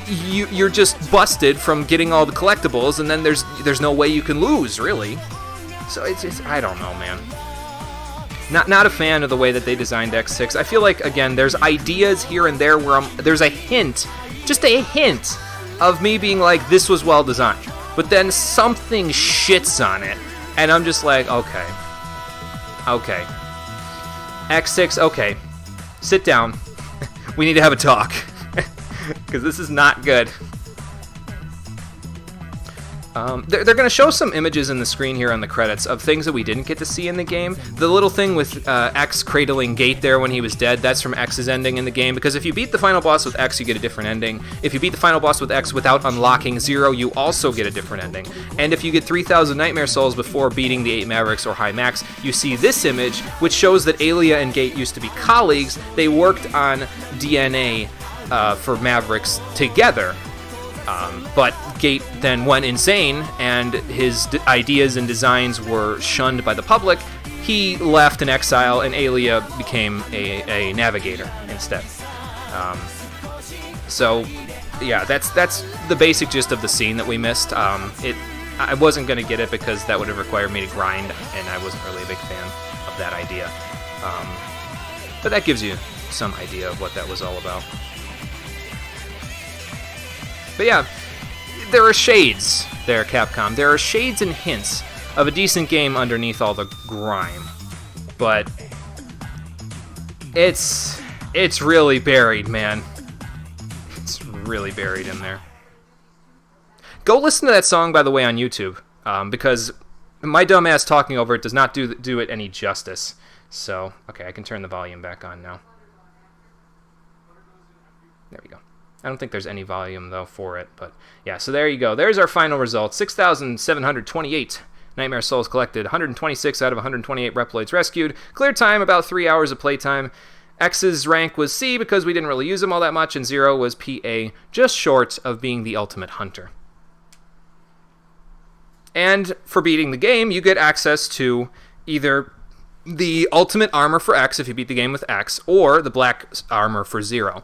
you're just busted from getting all the collectibles and then there's no way you can lose, really. So it's I don't know, man. Not a fan of the way that they designed X6. I feel like, again, there's ideas here and there where there's a hint, just a hint, of me being like, this was well designed. But then something shits on it. And I'm just like, okay. Okay. X6, okay. Sit down. We need to have a talk. Because this is not good. They're going to show some images in the screen here on the credits of things that we didn't get to see in the game. The little thing with X cradling Gate there when he was dead, that's from X's ending in the game, because if you beat the final boss with X, you get a different ending. If you beat the final boss with X without unlocking Zero, you also get a different ending. And if you get 3,000 Nightmare Souls before beating the 8 Mavericks or High Max, you see this image, which shows that Aelia and Gate used to be colleagues. They worked on DNA for Mavericks together. But Gate then went insane, and his ideas and designs were shunned by the public. He left in exile, and Aelia became a navigator instead. So, yeah, that's the basic gist of the scene that we missed. I wasn't going to get it because that would have required me to grind, and I wasn't really a big fan of that idea. But that gives you some idea of what that was all about. But yeah, there are shades there, Capcom. There are shades and hints of a decent game underneath all the grime. But it's really buried, man. It's really buried in there. Go listen to that song, by the way, on YouTube, because my dumb ass talking over it does not do it any justice. So, okay, I can turn the volume back on now. There we go. I don't think there's any volume, though, for it, but yeah, so there you go. There's our final result. 6,728 Nightmare Souls collected, 126 out of 128 Reploids rescued, clear time about 3 hours of playtime. X's rank was C because we didn't really use him all that much, and 0 was PA, just short of being the ultimate hunter. And for beating the game, you get access to either the ultimate armor for X if you beat the game with X, or the black armor for 0.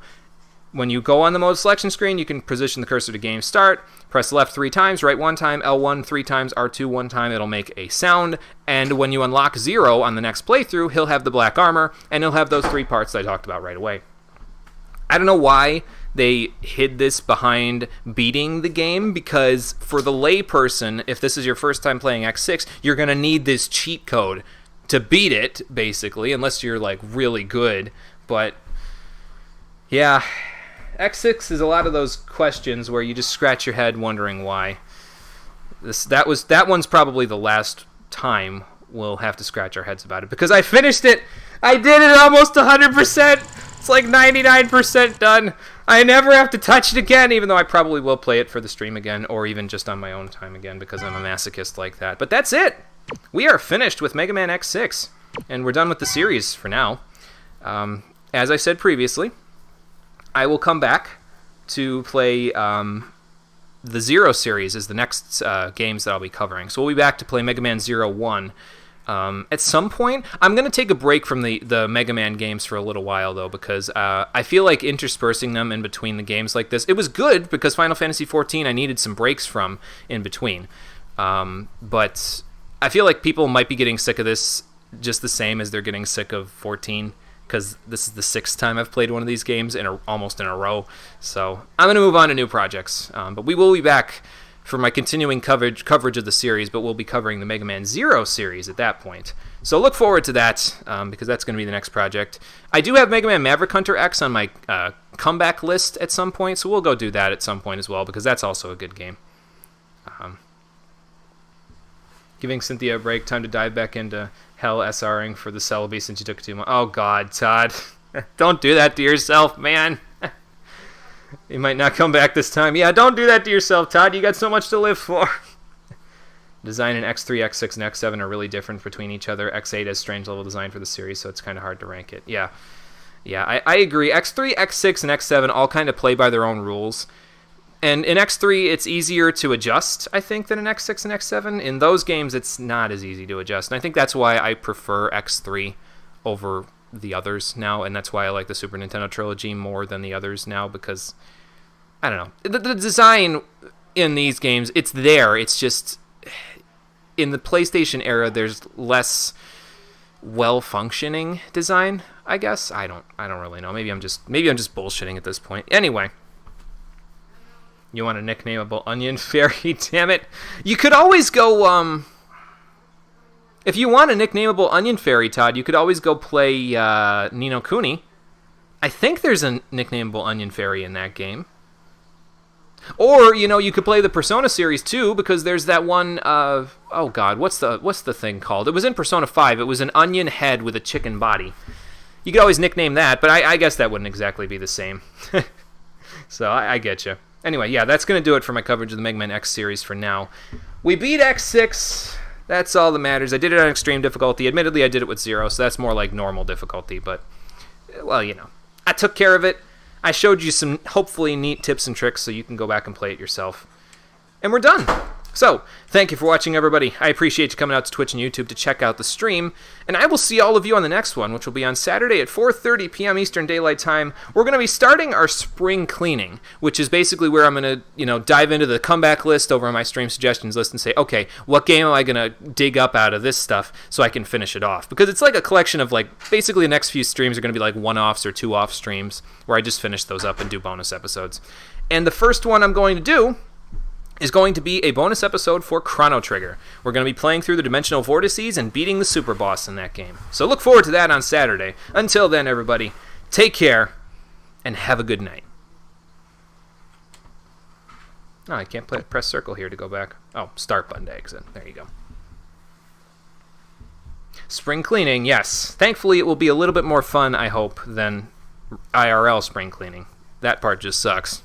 When you go on the mode selection screen, you can position the cursor to game start, press left 3 times, right 1 time, L1 3 times, R2 1 time, it'll make a sound, and when you unlock 0 on the next playthrough, he'll have the black armor, and he'll have those 3 parts that I talked about right away. I don't know why they hid this behind beating the game, because for the layperson, if this is your first time playing X6, you're going to need this cheat code to beat it, basically, unless you're like really good. But yeah, X6 is a lot of those questions where you just scratch your head wondering why. That one's probably the last time we'll have to scratch our heads about it, because I finished it. I did it almost 100%. It's like 99% done. I never have to touch it again, even though I probably will play it for the stream again, or even just on my own time again, because I'm a masochist like that. But that's it. We are finished with Mega Man X6, and we're done with the series for now. As I said previously, I will come back to play the Zero series as the next games that I'll be covering. So we'll be back to play Mega Man 01. At some point, I'm going to take a break from the Mega Man games for a little while, though, because I feel like interspersing them in between the games like this, it was good, because Final Fantasy XIV I needed some breaks from in between. But I feel like people might be getting sick of this just the same as they're getting sick of 14, because this is the 6th time I've played one of these games almost in a row. So I'm going to move on to new projects. But we will be back for my continuing coverage of the series, but we'll be covering the Mega Man Zero series at that point. So look forward to that, because that's going to be the next project. I do have Mega Man Maverick Hunter X on my comeback list at some point, so we'll go do that at some point as well, because that's also a good game. Giving Cynthia a break, time to dive back into hell SRing for the Celebi since you took it too much. Oh God, Todd. Don't do that to yourself, man. You might not come back this time. Yeah, don't do that to yourself, Todd. You got so much to live for. Design in X3, X6, and X7 are really different between each other. X8 has strange level design for the series, so it's kind of hard to rank it. Yeah, I agree. X3, X6, and X7 all kind of play by their own rules. And in X3, it's easier to adjust, I think, than in X6 and X7. In those games, it's not as easy to adjust. And I think that's why I prefer X3 over the others now, and that's why I like the Super Nintendo trilogy more than the others now, because, I don't know, the design in these games, it's there, it's just, in the PlayStation era, there's less well-functioning design, I guess. I don't really know. Maybe I'm just bullshitting at this point. Anyway, you want a nicknameable onion fairy? Damn it. You could always go, if you want a nicknameable onion fairy, Todd, you could always go play Ni no Kuni. I think there's a nicknameable onion fairy in that game. Or, you could play the Persona series too, because there's that one, oh God, what's the thing called? It was in Persona 5. It was an onion head with a chicken body. You could always nickname that, but I guess that wouldn't exactly be the same. So I get you. Anyway, yeah, that's going to do it for my coverage of the Mega Man X series for now. We beat X6. That's all that matters. I did it on extreme difficulty. Admittedly, I did it with 0, so that's more like normal difficulty. But, well, I took care of it. I showed you some hopefully neat tips and tricks so you can go back and play it yourself. And we're done. So, thank you for watching, everybody. I appreciate you coming out to Twitch and YouTube to check out the stream. And I will see all of you on the next one, which will be on Saturday at 4:30 p.m. Eastern Daylight Time. We're going to be starting our spring cleaning, which is basically where I'm going to, dive into the comeback list over on my stream suggestions list and say, okay, what game am I going to dig up out of this stuff so I can finish it off? Because it's like a collection of, basically the next few streams are going to be like one-offs or two-off streams where I just finish those up and do bonus episodes. And the first one I'm going to do is going to be a bonus episode for Chrono Trigger. We're going to be playing through the Dimensional Vortices and beating the Super Boss in that game. So look forward to that on Saturday. Until then, everybody, take care and have a good night. Oh, I can't press circle here to go back. Oh, start button to exit. There you go. Spring cleaning, yes. Thankfully, it will be a little bit more fun, I hope, than IRL spring cleaning. That part just sucks.